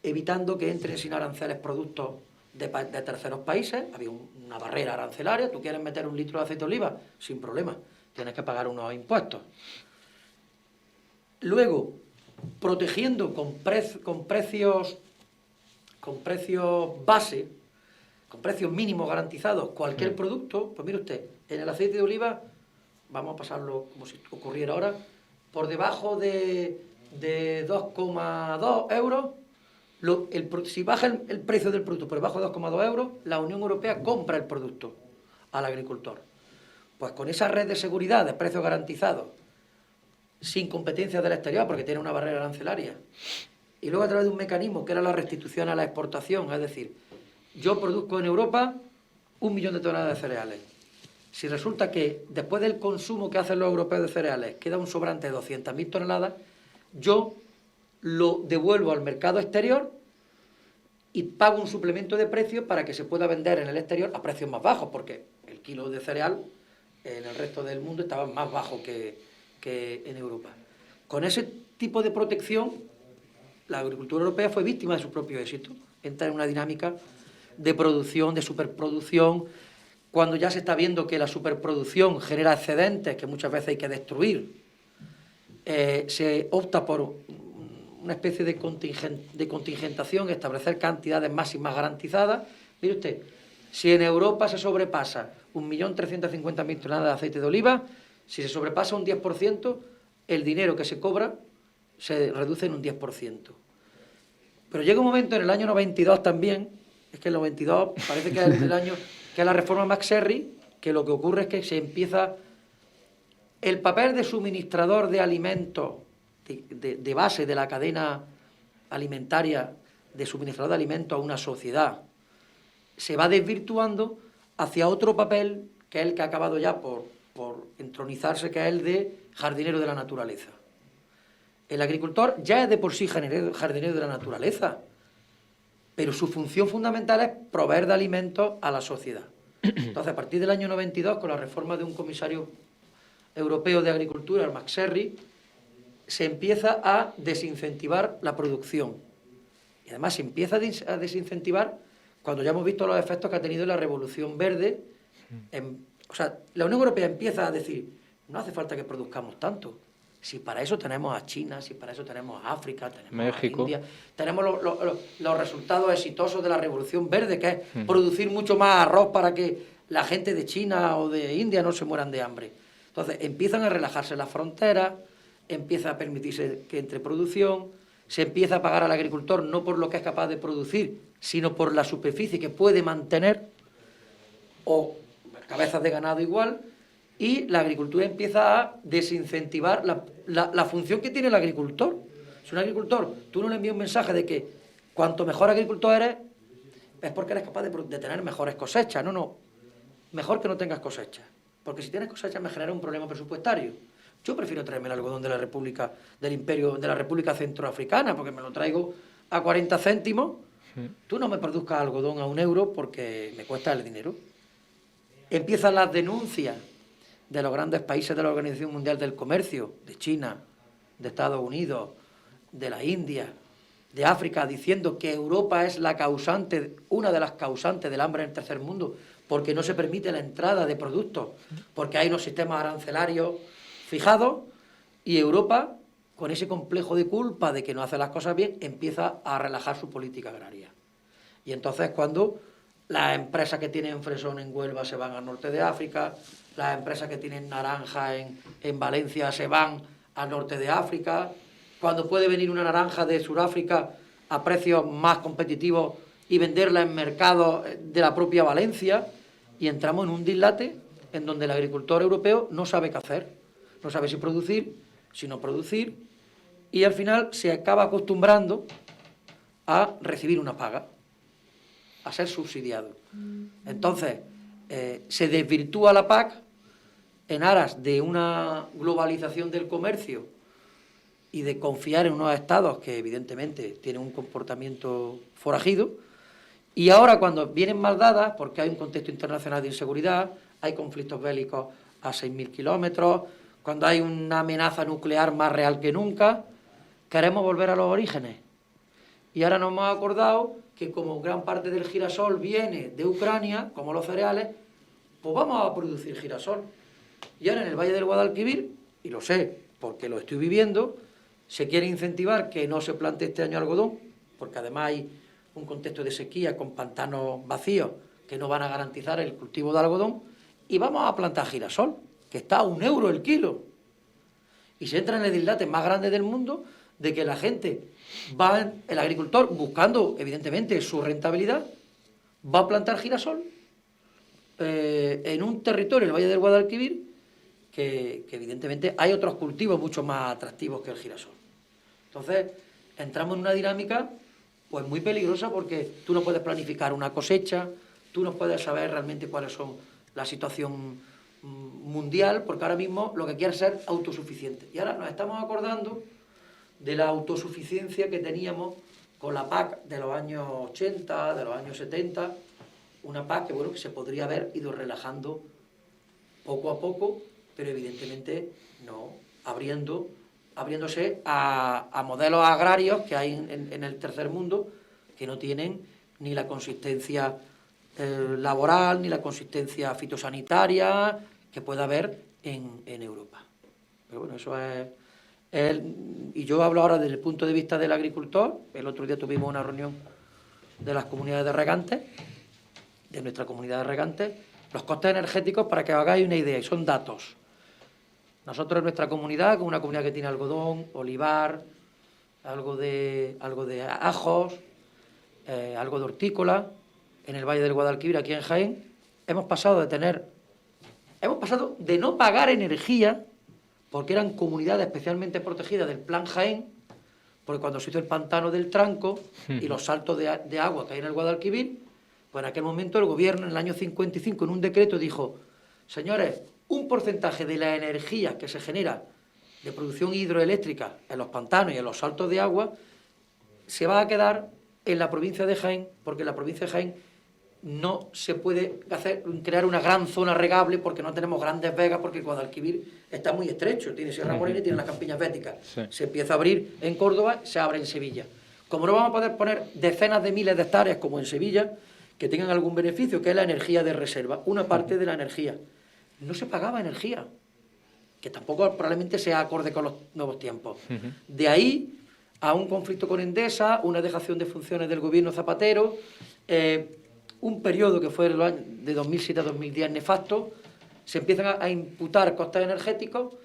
Evitando que entren sin aranceles productos de terceros países. Había una barrera arancelaria. Tú quieres meter 1 litro de aceite de oliva, sin problema, tienes que pagar unos impuestos. Luego, protegiendo con precios base, con precios mínimos garantizados cualquier producto. Pues mire usted, en el aceite de oliva, vamos a pasarlo como si ocurriera ahora, por debajo de 2,2 euros, si baja el precio del producto por debajo de 2,2 euros, la Unión Europea compra el producto al agricultor. Pues con esa red de seguridad de precios garantizados, sin competencia del exterior, porque tiene una barrera arancelaria, y luego a través de un mecanismo que era la restitución a la exportación, es decir, yo produzco en Europa 1 millón de toneladas de cereales. Si resulta que después del consumo que hacen los europeos de cereales queda un sobrante de 200.000 toneladas, yo lo devuelvo al mercado exterior y pago un suplemento de precio para que se pueda vender en el exterior a precios más bajos, porque el kilo de cereal en el resto del mundo estaba más bajo que en Europa. Con ese tipo de protección, la agricultura europea fue víctima de su propio éxito. Entra en una dinámica de producción, de superproducción, cuando ya se está viendo que la superproducción genera excedentes que muchas veces hay que destruir. Se opta por una especie de contingentación, establecer cantidades máximas garantizadas. Mire usted, si en Europa se sobrepasa 1.350.000 toneladas de aceite de oliva, si se sobrepasa un 10%, el dinero que se cobra se reduce en un 10%. Pero llega un momento en el año 92 también, es que el 92 parece que es el año que es la reforma McSherry, que lo que ocurre es que se empieza el papel de suministrador de alimentos, de base de la cadena alimentaria, de suministrador de alimentos a una sociedad, se va desvirtuando hacia otro papel que es el que ha acabado ya por entronizarse, que es el de jardinero de la naturaleza. El agricultor ya es de por sí jardinero de la naturaleza, pero su función fundamental es proveer de alimentos a la sociedad. Entonces, a partir del año 92, con la reforma de un comisario europeo de agricultura, el McSherry, se empieza a desincentivar la producción. Y además se empieza a desincentivar cuando ya hemos visto los efectos que ha tenido la Revolución Verde. O sea, la Unión Europea empieza a decir, no hace falta que produzcamos tanto. Si para eso tenemos a China, si para eso tenemos a África, tenemos México, a India, tenemos los resultados exitosos de la Revolución Verde, que es producir mucho más arroz para que la gente de China o de India no se mueran de hambre. Entonces, empiezan a relajarse las fronteras, empieza a permitirse que entre producción, se empieza a pagar al agricultor no por lo que es capaz de producir, sino por la superficie que puede mantener, o cabezas de ganado igual, y la agricultura empieza a desincentivar la función que tiene el agricultor. Si un agricultor, tú no le envías un mensaje de que cuanto mejor agricultor eres, es porque eres capaz de tener mejores cosechas. No, mejor que no tengas cosechas, porque si tienes cosechas me genera un problema presupuestario. Yo prefiero traerme el algodón de la República, del Imperio, de la República Centroafricana, porque me lo traigo a 40 céntimos. Tú no me produzcas algodón a 1 euro porque me cuesta el dinero. Empiezan las denuncias de los grandes países de la Organización Mundial del Comercio, de China, de Estados Unidos, de la India, de África, diciendo que Europa es la causante, una de las causantes del hambre en el tercer mundo, porque no se permite la entrada de productos, porque hay unos sistemas arancelarios fijados, y Europa, con ese complejo de culpa de que no hace las cosas bien, empieza a relajar su política agraria. Y entonces cuando las empresas que tienen fresón en Huelva se van al norte de África, las empresas que tienen naranja en Valencia se van al norte de África, cuando puede venir una naranja de Sudáfrica a precios más competitivos y venderla en mercados de la propia Valencia, y entramos en un dislate en donde el agricultor europeo no sabe qué hacer, no sabe si producir, si no producir, y al final se acaba acostumbrando a recibir una paga, a ser subsidiado. Entonces, se desvirtúa la PAC en aras de una globalización del comercio y de confiar en unos estados que evidentemente tienen un comportamiento forajido, y ahora cuando vienen mal dadas, porque hay un contexto internacional de inseguridad, hay conflictos bélicos a 6.000 kilómetros, cuando hay una amenaza nuclear más real que nunca, queremos volver a los orígenes. Y ahora nos hemos acordado que como gran parte del girasol viene de Ucrania, como los cereales, pues vamos a producir girasol. Y ahora en el Valle del Guadalquivir, y lo sé porque lo estoy viviendo, se quiere incentivar que no se plante este año algodón, porque además hay un contexto de sequía con pantanos vacíos que no van a garantizar el cultivo de algodón, y vamos a plantar girasol, que está a €1 el kilo. Y se entra en el dislate más grande del mundo de que la gente va, el agricultor, buscando evidentemente su rentabilidad, va a plantar girasol en un territorio, el Valle del Guadalquivir, que evidentemente hay otros cultivos mucho más atractivos que el girasol. Entonces, entramos en una dinámica pues muy peligrosa, porque tú no puedes planificar una cosecha, tú no puedes saber realmente cuáles son la situación mundial, porque ahora mismo lo que quiere es ser autosuficiente. Y ahora nos estamos acordando de la autosuficiencia que teníamos con la PAC de los años 80, de los años 70, una PAC que, bueno, que se podría haber ido relajando poco a poco, pero evidentemente no, abriéndose a modelos agrarios que hay en el tercer mundo, que no tienen ni la consistencia laboral, ni la consistencia fitosanitaria que pueda haber en Europa. Pero bueno, eso es... y yo hablo ahora desde el punto de vista del agricultor. El otro día tuvimos una reunión de las comunidades de regantes, de nuestra comunidad de regantes, los costes energéticos, para que os hagáis una idea, y son datos. Nosotros en nuestra comunidad, con una comunidad que tiene algodón, olivar, algo de ajos, algo de hortícola, en el Valle del Guadalquivir, aquí en Jaén, hemos pasado de no pagar energía, porque eran comunidades especialmente protegidas del Plan Jaén, porque cuando se hizo el pantano del Tranco y los saltos de agua que hay en el Guadalquivir, pues en aquel momento el gobierno, en el año 55, en un decreto dijo: señores, un porcentaje de la energía que se genera de producción hidroeléctrica en los pantanos y en los saltos de agua se va a quedar en la provincia de Jaén, porque en la provincia de Jaén no se puede crear una gran zona regable, porque no tenemos grandes vegas, porque el Guadalquivir está muy estrecho, tiene Sierra Morena y tiene las Campiñas Béticas. Sí. Se empieza a abrir en Córdoba, se abre en Sevilla. Como no vamos a poder poner decenas de miles de hectáreas como en Sevilla, que tengan algún beneficio, que es la energía de reserva, una parte de la energía. No se pagaba energía, que tampoco probablemente sea acorde con los nuevos tiempos. De ahí a un conflicto con Endesa, una dejación de funciones del gobierno Zapatero, un periodo que fue de 2007 a 2010 nefasto, se empiezan a imputar costes energéticos.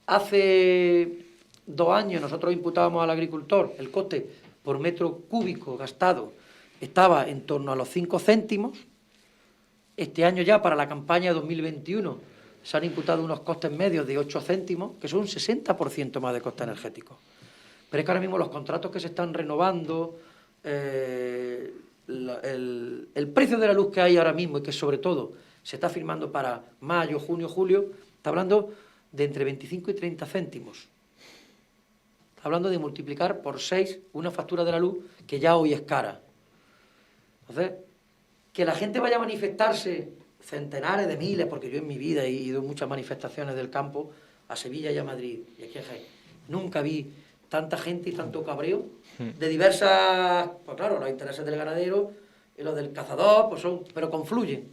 Hace 2 años nosotros imputábamos al agricultor el coste por metro cúbico gastado, estaba en torno a los 5 céntimos. Este año ya, para la campaña de 2021, se han imputado unos costes medios de 8 céntimos, que son un 60% más de coste energético. Pero es que ahora mismo los contratos que se están renovando, el precio de la luz que hay ahora mismo, y que sobre todo se está firmando para mayo, junio, julio, está hablando de entre 25 y 30 céntimos. Está hablando de multiplicar por 6 una factura de la luz que ya hoy es cara. Entonces, que la gente vaya a manifestarse, centenares de miles, porque yo en mi vida he ido a muchas manifestaciones del campo, a Sevilla y a Madrid, y aquí en Jaén, nunca vi tanta gente y tanto cabreo de diversas... Pues claro, los intereses del ganadero y los del cazador, pues son, pero confluyen.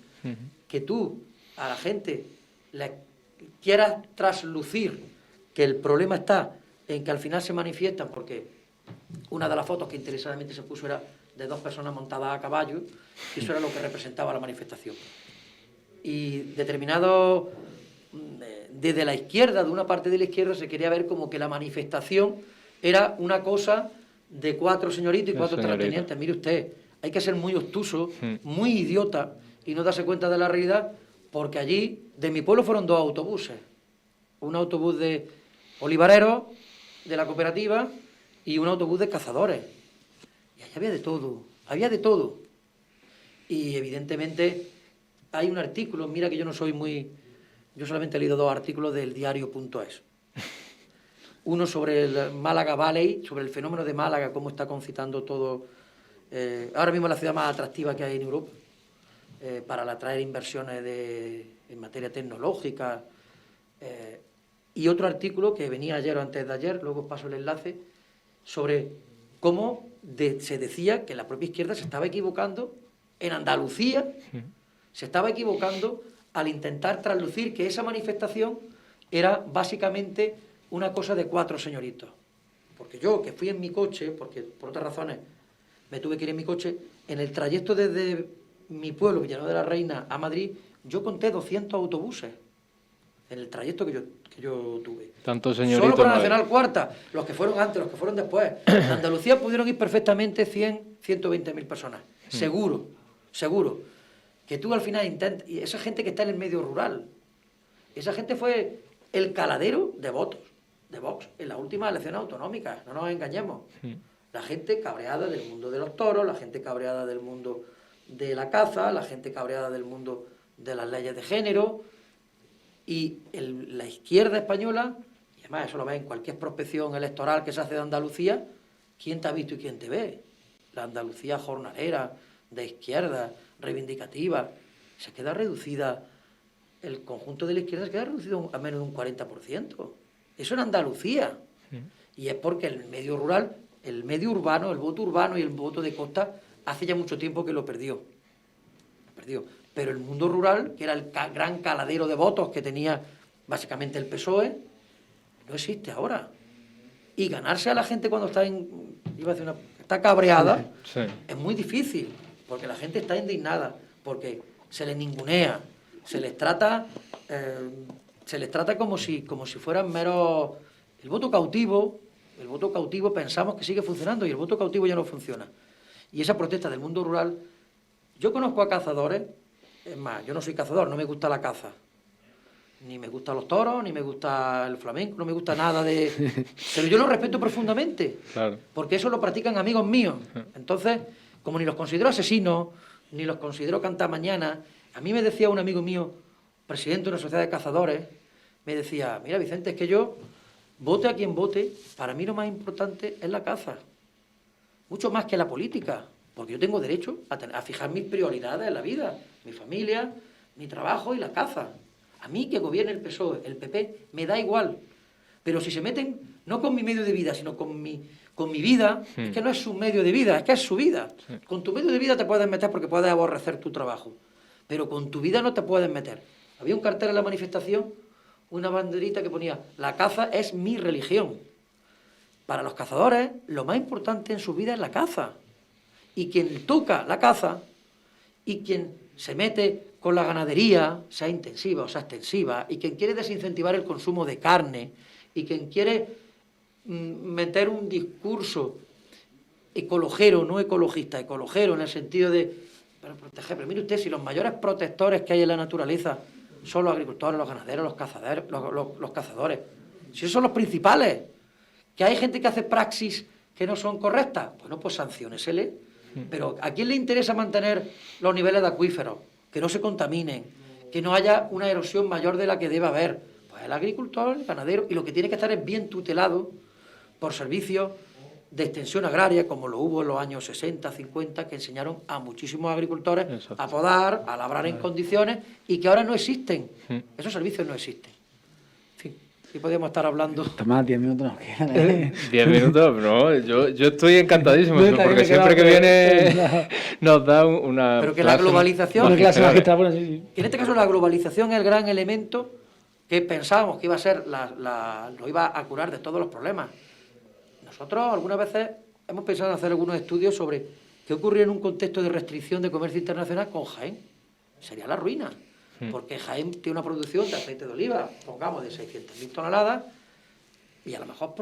Que tú a la gente le quieras traslucir que el problema está en que al final se manifiestan, porque una de las fotos que interesadamente se puso era de 2 personas montadas a caballo, y eso era lo que representaba la manifestación. Y determinado, desde la izquierda, de una parte de la izquierda, se quería ver como que la manifestación era una cosa de 4 señoritos y 4 terratenientes. Mire usted, hay que ser muy obtuso, muy idiota, y no darse cuenta de la realidad, porque allí, de mi pueblo, fueron 2 autobuses. Un autobús de olivareros, de la cooperativa, y un autobús de cazadores. Y ahí había de todo, Y evidentemente hay un artículo, mira que yo no soy muy... Yo solamente he leído 2 artículos del diario.es. Uno sobre el Málaga Valley, sobre el fenómeno de Málaga, cómo está concitando todo. Ahora mismo es la ciudad más atractiva que hay en Europa, para atraer inversiones en materia tecnológica. y otro artículo que venía ayer o antes de ayer, luego os paso el enlace, sobre cómo se decía que la propia izquierda se estaba equivocando en Andalucía, se estaba equivocando al intentar traslucir que esa manifestación era básicamente una cosa de 4 señoritos. Porque yo, que fui en mi coche, porque por otras razones me tuve que ir en mi coche, en el trayecto desde mi pueblo, Villanueva de la Reina, a Madrid, yo conté 200 autobuses en el trayecto que yo tuve. Tantos señoritos. Solo por la Nacional Cuarta, los que fueron antes, los que fueron después. En Andalucía pudieron ir perfectamente 100, 120.000 personas. Seguro, seguro. Que tú al final intentas... Y esa gente que está en el medio rural, esa gente fue el caladero de votos de Vox en las últimas elecciones autonómicas, no nos engañemos. La gente cabreada del mundo de los toros, la gente cabreada del mundo de la caza, la gente cabreada del mundo de las leyes de género, y la izquierda española, y además eso lo ves en cualquier prospección electoral que se hace de Andalucía, ¿quién te ha visto y quién te ve? La Andalucía jornalera, de izquierda, reivindicativa, se queda reducida, el conjunto de la izquierda se queda reducido a menos de un 40%. Eso en Andalucía. Y es porque el medio rural, el medio urbano, el voto urbano y el voto de costa, hace ya mucho tiempo que lo perdió. Pero el mundo rural, que era el gran caladero de votos que tenía básicamente el PSOE, no existe ahora. Y ganarse a la gente cuando está cabreada, sí, es muy difícil, porque la gente está indignada, porque se les ningunea, se les trata como si fueran meros... El voto cautivo pensamos que sigue funcionando y el voto cautivo ya no funciona. Y esa protesta del mundo rural, yo conozco a cazadores, es más, yo no soy cazador, no me gusta la caza, ni me gustan los toros, ni me gusta el flamenco, no me gusta nada de... Pero yo lo respeto profundamente, claro, porque eso lo practican amigos míos. Entonces, como ni los considero asesinos, ni los considero cantamañanas, a mí me decía un amigo mío, presidente de una sociedad de cazadores, me decía, mira Vicente, es que yo, vote a quien vote, para mí lo más importante es la caza, mucho más que la política, porque yo tengo derecho a fijar mis prioridades en la vida, mi familia, mi trabajo y la caza. A mí que gobierne el PSOE, el PP, me da igual, pero si se meten, no con mi medio de vida, sino con mi vida, es que no es su medio de vida, es que es su vida. Con tu medio de vida te puedes meter porque puedes aborrecer tu trabajo, pero con tu vida no te puedes meter. Había un cartel en la manifestación, una banderita que ponía, la caza es mi religión. Para los cazadores, lo más importante en su vida es la caza. Y quien toca la caza, y quien se mete con la ganadería, sea intensiva o sea extensiva, y quien quiere desincentivar el consumo de carne, y quien quiere meter un discurso ecologero, no ecologista, ecologero en el sentido de proteger. Pero mire usted, si los mayores protectores que hay en la naturaleza son los agricultores, los ganaderos, los cazadores, si esos son los principales, que hay gente que hace praxis que no son correctas, bueno, pues sanciónesele. Pero ¿a quién le interesa mantener los niveles de acuíferos? Que no se contaminen, que no haya una erosión mayor de la que debe haber. Pues el agricultor, el ganadero, y lo que tiene que estar es bien tutelado por servicios de extensión agraria, como lo hubo en los años 60, 50, que enseñaron a muchísimos agricultores a podar, a labrar en condiciones, y que ahora no existen. Esos servicios no existen. Y podemos estar hablando... Tomás, 10 minutos nos quedan. 10 minutos, no, yo estoy encantadísimo, porque siempre que viene nos da una... Pero que la globalización... Que en este caso la globalización es el gran elemento que pensábamos que iba a ser, lo iba a curar de todos los problemas. Nosotros algunas veces hemos pensado en hacer algunos estudios sobre qué ocurría en un contexto de restricción de comercio internacional con Jaén. Sería la ruina. Porque Jaén tiene una producción de aceite de oliva, pongamos, de 600.000 toneladas, y a lo mejor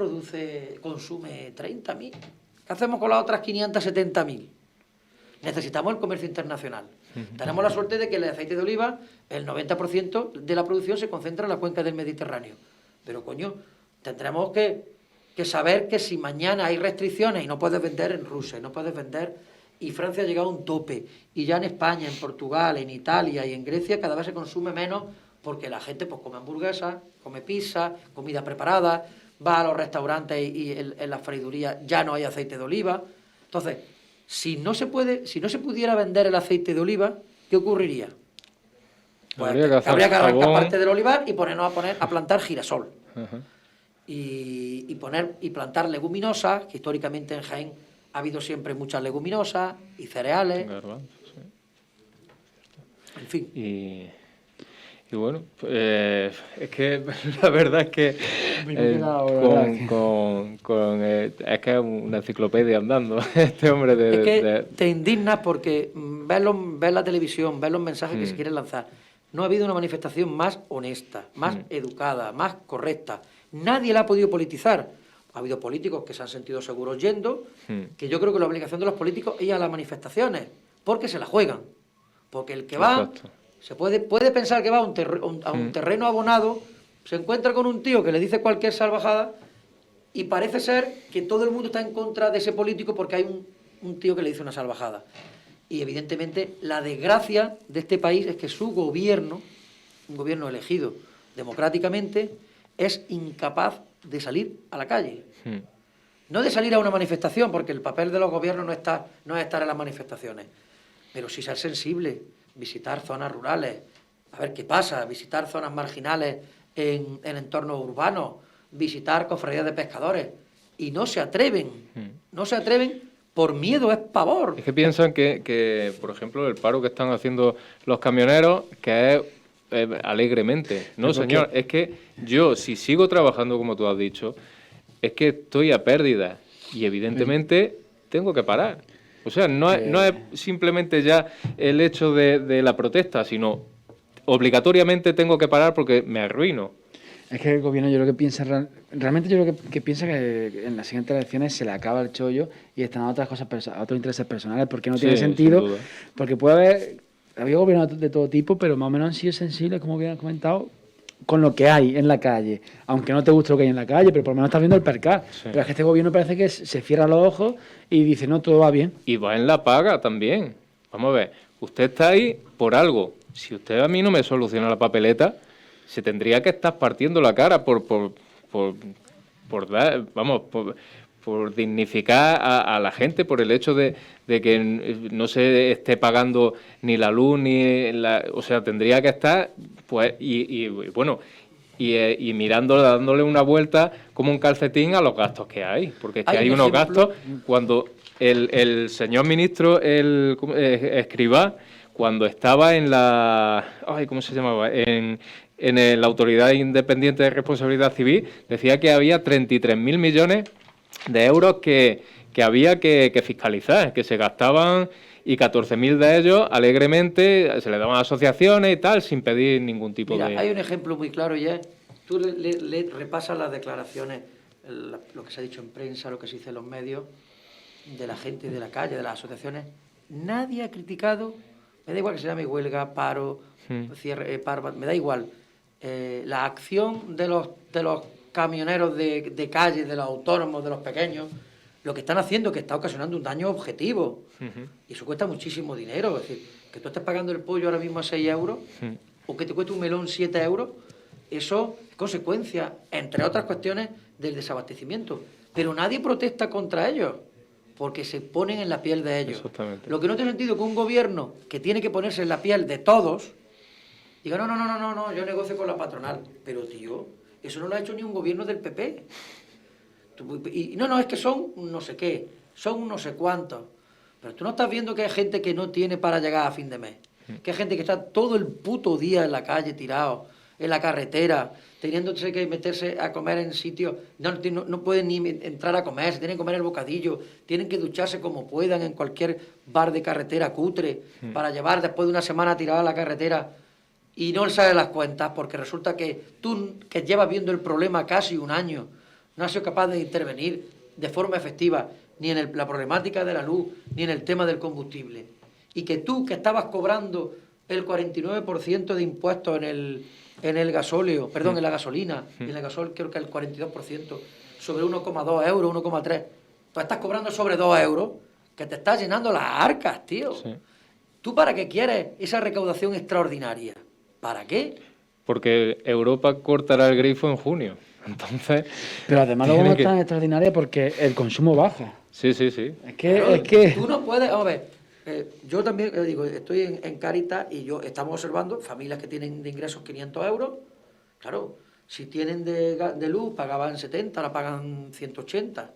consume 30.000. ¿Qué hacemos con las otras 570.000? Necesitamos el comercio internacional. Tenemos la suerte de que el aceite de oliva, el 90% de la producción se concentra en la cuenca del Mediterráneo. Pero, coño, tendremos que saber que si mañana hay restricciones y no puedes vender en Rusia, no puedes vender... Y Francia ha llegado a un tope, y ya en España, en Portugal, en Italia y en Grecia cada vez se consume menos porque la gente pues come hamburguesas, come pizza, comida preparada, va a los restaurantes y en las freidurías ya no hay aceite de oliva. Entonces, si no se pudiera vender el aceite de oliva, ¿qué ocurriría? Pues habría que arrancar parte del olivar y ponernos a plantar girasol. y plantar leguminosas, que históricamente en Jaén ha habido siempre muchas leguminosas y cereales. En fin. Y bueno, es que la verdad es que es que es una enciclopedia andando este hombre te indignas porque ves la televisión, ves los mensajes que se quieren lanzar. No ha habido una manifestación más honesta, más educada, más correcta. Nadie la ha podido politizar. Ha habido políticos que se han sentido seguros yendo, que yo creo que la obligación de los políticos es ir a las manifestaciones, porque se la juegan. Porque el que va... Se puede pensar que va a un terreno abonado, se encuentra con un tío que le dice cualquier salvajada y parece ser que todo el mundo está en contra de ese político porque hay un tío que le dice una salvajada. Y evidentemente la desgracia de este país es que su gobierno, un gobierno elegido democráticamente, es incapaz de salir a la calle. No de salir a una manifestación, porque el papel de los gobiernos no es estar en las manifestaciones, pero sí ser sensible, visitar zonas rurales, a ver qué pasa, visitar zonas marginales en entornos urbanos, visitar cofradías de pescadores, y no se atreven por miedo, es pavor. Es que piensan que, por ejemplo, el paro que están haciendo los camioneros, que es alegremente. No, señor, es que yo, si sigo trabajando como tú has dicho, es que estoy a pérdida y evidentemente tengo que parar. O sea, no es simplemente ya el hecho de la protesta, sino obligatoriamente tengo que parar porque me arruino. Es que el gobierno yo creo que piensa, realmente yo creo que piensa que en las siguientes elecciones se le acaba el chollo y están a otras cosas, a otros intereses personales, porque no tiene sentido, porque puede haber gobiernos de todo tipo, pero más o menos han sido sensibles, como bien has comentado, con lo que hay en la calle, aunque no te guste lo que hay en la calle, pero por lo menos estás viendo el percal. Sí. Pero es que este gobierno parece que se cierra los ojos y dice, no, todo va bien. Y va en la paga también. Vamos a ver, usted está ahí por algo. Si usted a mí no me soluciona la papeleta, se tendría que estar partiendo la cara por dignificar a la gente, por el hecho de que no se esté pagando ni la luz ni o sea, tendría que estar pues y mirando, dándole una vuelta como un calcetín a los gastos que hay, porque es que hay unos gastos cuando el señor ministro Escrivá, cuando estaba en la ¿cómo se llamaba? En la Autoridad Independiente de Responsabilidad Civil, decía que había 33.000 millones de euros que había que fiscalizar, que se gastaban, y 14.000 de ellos alegremente se le daban a asociaciones y tal, sin pedir ningún tipo de... Hay un ejemplo muy claro, y es, tú le repasas las declaraciones, lo que se ha dicho en prensa, lo que se dice en los medios, de la gente de la calle, de las asociaciones. Nadie ha criticado, me da igual que se llame huelga, paro, cierre, paro, me da igual. La acción de los camioneros de calle, de los autónomos, de los pequeños, lo que están haciendo es que está ocasionando un daño objetivo. Y eso cuesta muchísimo dinero. Es decir, que tú estés pagando el pollo ahora mismo a 6 euros, o que te cueste un melón 7 euros, eso es consecuencia, entre otras cuestiones, del desabastecimiento. Pero nadie protesta contra ellos, porque se ponen en la piel de ellos. Lo que no tiene sentido es que un gobierno que tiene que ponerse en la piel de todos diga, no, yo negocio con la patronal. Pero, tío, eso no lo ha hecho ni un gobierno del PP. Y no, es que son no sé qué, son no sé cuántos. Pero tú no estás viendo que hay gente que no tiene para llegar a fin de mes. Que hay gente que está todo el puto día en la calle, tirado, en la carretera, teniéndose que meterse a comer en sitios, no pueden ni entrar a comer, se tienen que comer el bocadillo, tienen que ducharse como puedan en cualquier bar de carretera cutre, para llevar después de una semana tirada a la carretera, y no les salen las cuentas, porque resulta que tú, que llevas viendo el problema casi un año, no has sido capaz de intervenir de forma efectiva ni en la problemática de la luz, ni en el tema del combustible. Y que tú, que estabas cobrando el 49% de impuestos en el gasóleo, perdón, en la gasolina, y en el gasol creo que el 42%, sobre 1,2 euros, 1,3, tú estás cobrando sobre 2 euros, que te estás llenando las arcas, tío. Sí. ¿Tú para qué quieres esa recaudación extraordinaria? ¿Para qué? Porque Europa cortará el grifo en junio. Entonces, pero además luego no es tan extraordinaria porque el consumo baja. Sí. Es que... Tú no puedes... Vamos a ver, yo también digo, estoy en Cáritas y estamos observando familias que tienen de ingresos 500 euros. Claro, Si tienen de luz, pagaban 70, ahora pagan 180.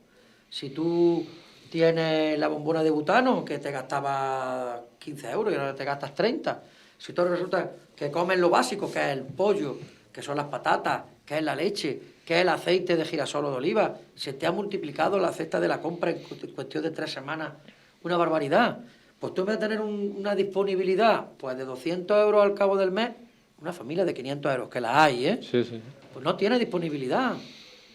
Si tú tienes la bombona de butano, que te gastaba 15 euros y ahora te gastas 30. Si tú resulta que comes lo básico, que es el pollo, que son las patatas, que es la leche, que es el aceite de girasol o de oliva, se te ha multiplicado la cesta de la compra en cuestión de 3 semanas. Una barbaridad. Pues tú vas a tener una disponibilidad pues de 200 euros al cabo del mes, una familia de 500 euros, que la hay, ¿eh? Sí, sí. Pues no tiene disponibilidad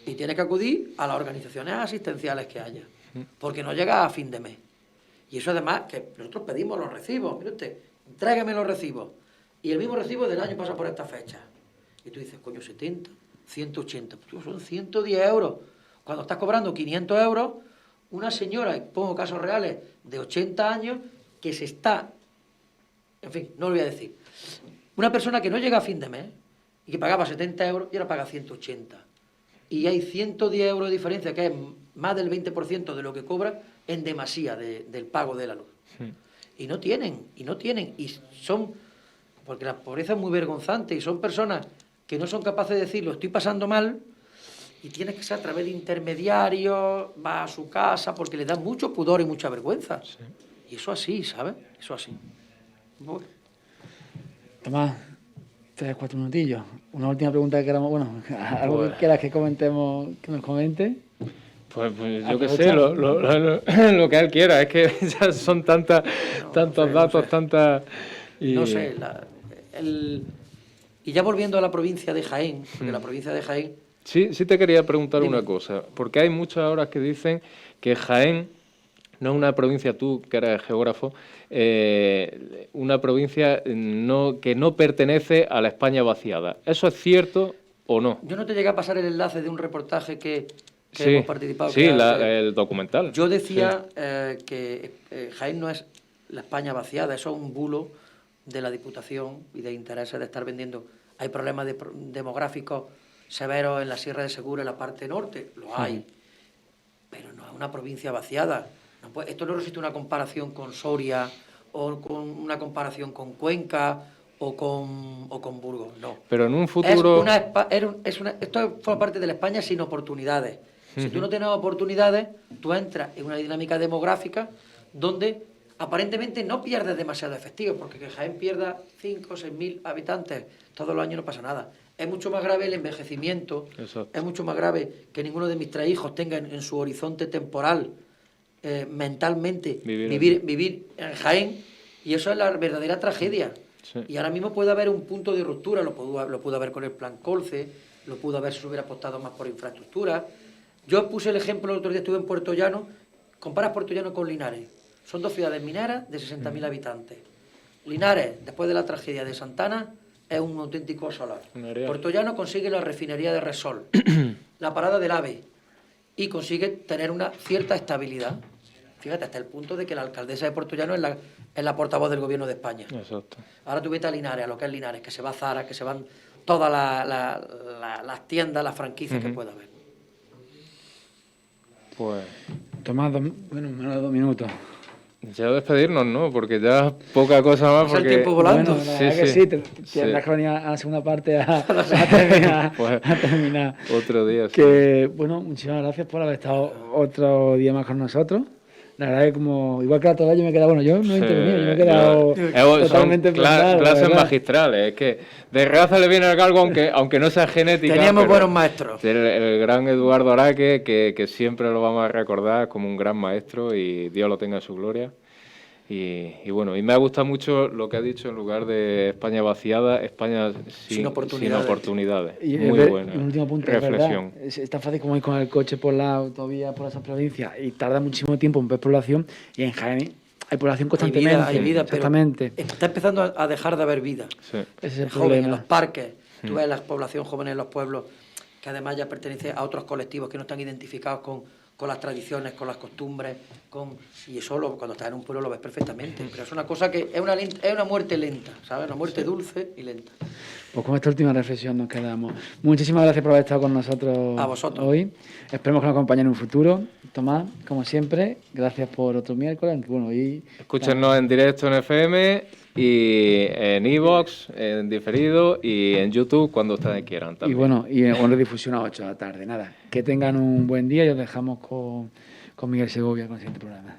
y tiene que acudir a las organizaciones asistenciales que haya, porque no llega a fin de mes. Y eso además, que nosotros pedimos los recibos, mire usted, entrégueme los recibos, y el mismo recibo del año pasa por esta fecha. Y tú dices, coño, 70, 180, pues son 110 euros. Cuando estás cobrando 500 euros, una señora, y pongo casos reales, de 80 años, que se está, en fin, no lo voy a decir, una persona que no llega a fin de mes, y que pagaba 70 euros y ahora paga 180. Y hay 110 euros de diferencia, que es más del 20% de lo que cobra en demasía del pago de la luz. Y no tienen, y son, porque la pobreza es muy vergonzante, y son personas que no son capaces de decir, lo estoy pasando mal, y tienes que ser a través de intermediarios, va a su casa, porque le da mucho pudor y mucha vergüenza. Sí. Y eso así, ¿sabes? Eso así. Bueno. Tomás, 3-4 minutillos. Una última pregunta que queramos, bueno, algo que quieras que comentemos, que nos comente. Pues yo qué sé, lo que él quiera, es que ya son tantos datos, tantas... Y... No sé, y ya volviendo a la provincia de Jaén, porque la provincia de Jaén... Sí te quería preguntar una cosa, porque hay muchas ahora que dicen que Jaén no es una provincia, tú que eres geógrafo, una provincia que no pertenece a la España vaciada. ¿Eso es cierto o no? Yo no te llegué a pasar el enlace de un reportaje que hemos participado. Sí, el documental. Yo decía que Jaén no es la España vaciada, eso es un bulo de la Diputación y de intereses de estar vendiendo. Hay problemas demográficos severos en la Sierra de Segura, en la parte norte, lo hay, pero no es una provincia vaciada. Esto no resiste una comparación con Soria o con una comparación con Cuenca o con Burgos, no. Pero en un futuro... Esto forma parte de la España sin oportunidades. Si tú no tienes oportunidades, tú entras en una dinámica demográfica donde aparentemente no pierdes demasiado efectivo, porque que Jaén pierda 5 o 6.000 habitantes todos los años no pasa nada. Es mucho más grave el envejecimiento. Exacto. Es mucho más grave que ninguno de mis 3 hijos tenga en su horizonte temporal mentalmente vivir en Jaén, y eso es la verdadera tragedia. Sí. Y ahora mismo puede haber un punto de ruptura, lo pudo haber con el plan Colce, lo pudo haber si se hubiera apostado más por infraestructura. Yo puse el ejemplo, el otro día estuve en Puerto Llano, comparas Puerto Llano con Linares, son 2 ciudades mineras de 60.000 habitantes. Linares, después de la tragedia de Santana, es un auténtico solar. Puerto Llano consigue la refinería de Repsol, la parada del AVE, y consigue tener una cierta estabilidad. Fíjate, hasta el punto de que la alcaldesa de Puerto Llano es la portavoz del gobierno de España. Exacto. Ahora tú vete a Linares, a lo que es Linares, que se va a Zara, que se van todas las tiendas, las franquicias que pueda haber. Pues... Tomás, menos de 2 minutos. Ya despedirnos, ¿no? Porque ya poca cosa más. Porque... el tiempo volando. Bueno, sí, tendrás que venir a la segunda parte a terminar. Otro día. Que, bueno, muchísimas gracias por haber estado otro día más con nosotros. La verdad es que como, igual que la toalla, yo me he quedado, yo no he intervenido, yo me he quedado totalmente plantado. Clases magistrales, es que de raza le viene el galgo, aunque no sea genética. Teníamos buenos maestros. El gran Eduardo Araque, que siempre lo vamos a recordar como un gran maestro, y Dios lo tenga en su gloria. Y bueno, y me ha gustado mucho lo que ha dicho, en lugar de España vaciada, España sin oportunidades. Y muy buena un último punto, reflexión. Es tan fácil como ir con el coche por la autovía, por esas provincias, y tarda muchísimo tiempo en ver población, y en Jaén hay población constantemente. Hay vida, exactamente. Pero está empezando a dejar de haber vida. Sí. Ese es el joven, problema. en los parques, tú ves la población joven en los pueblos, que además ya pertenece a otros colectivos que no están identificados con las tradiciones, con las costumbres, y eso cuando estás en un pueblo lo ves perfectamente, pero es una cosa que es una muerte lenta, ¿sabes? Una muerte dulce y lenta. Pues con esta última reflexión nos quedamos. Muchísimas gracias por haber estado con nosotros a vosotros hoy. Esperemos que nos acompañen en un futuro. Tomás, como siempre, gracias por otro miércoles. Aunque, bueno, hoy... Escúchenos en directo en FM y en iVoox, en diferido y en YouTube cuando ustedes quieran también. Y bueno, y en redifusión a 8 de la tarde. Nada, que tengan un buen día y os dejamos con Miguel Segovia con el siguiente programa.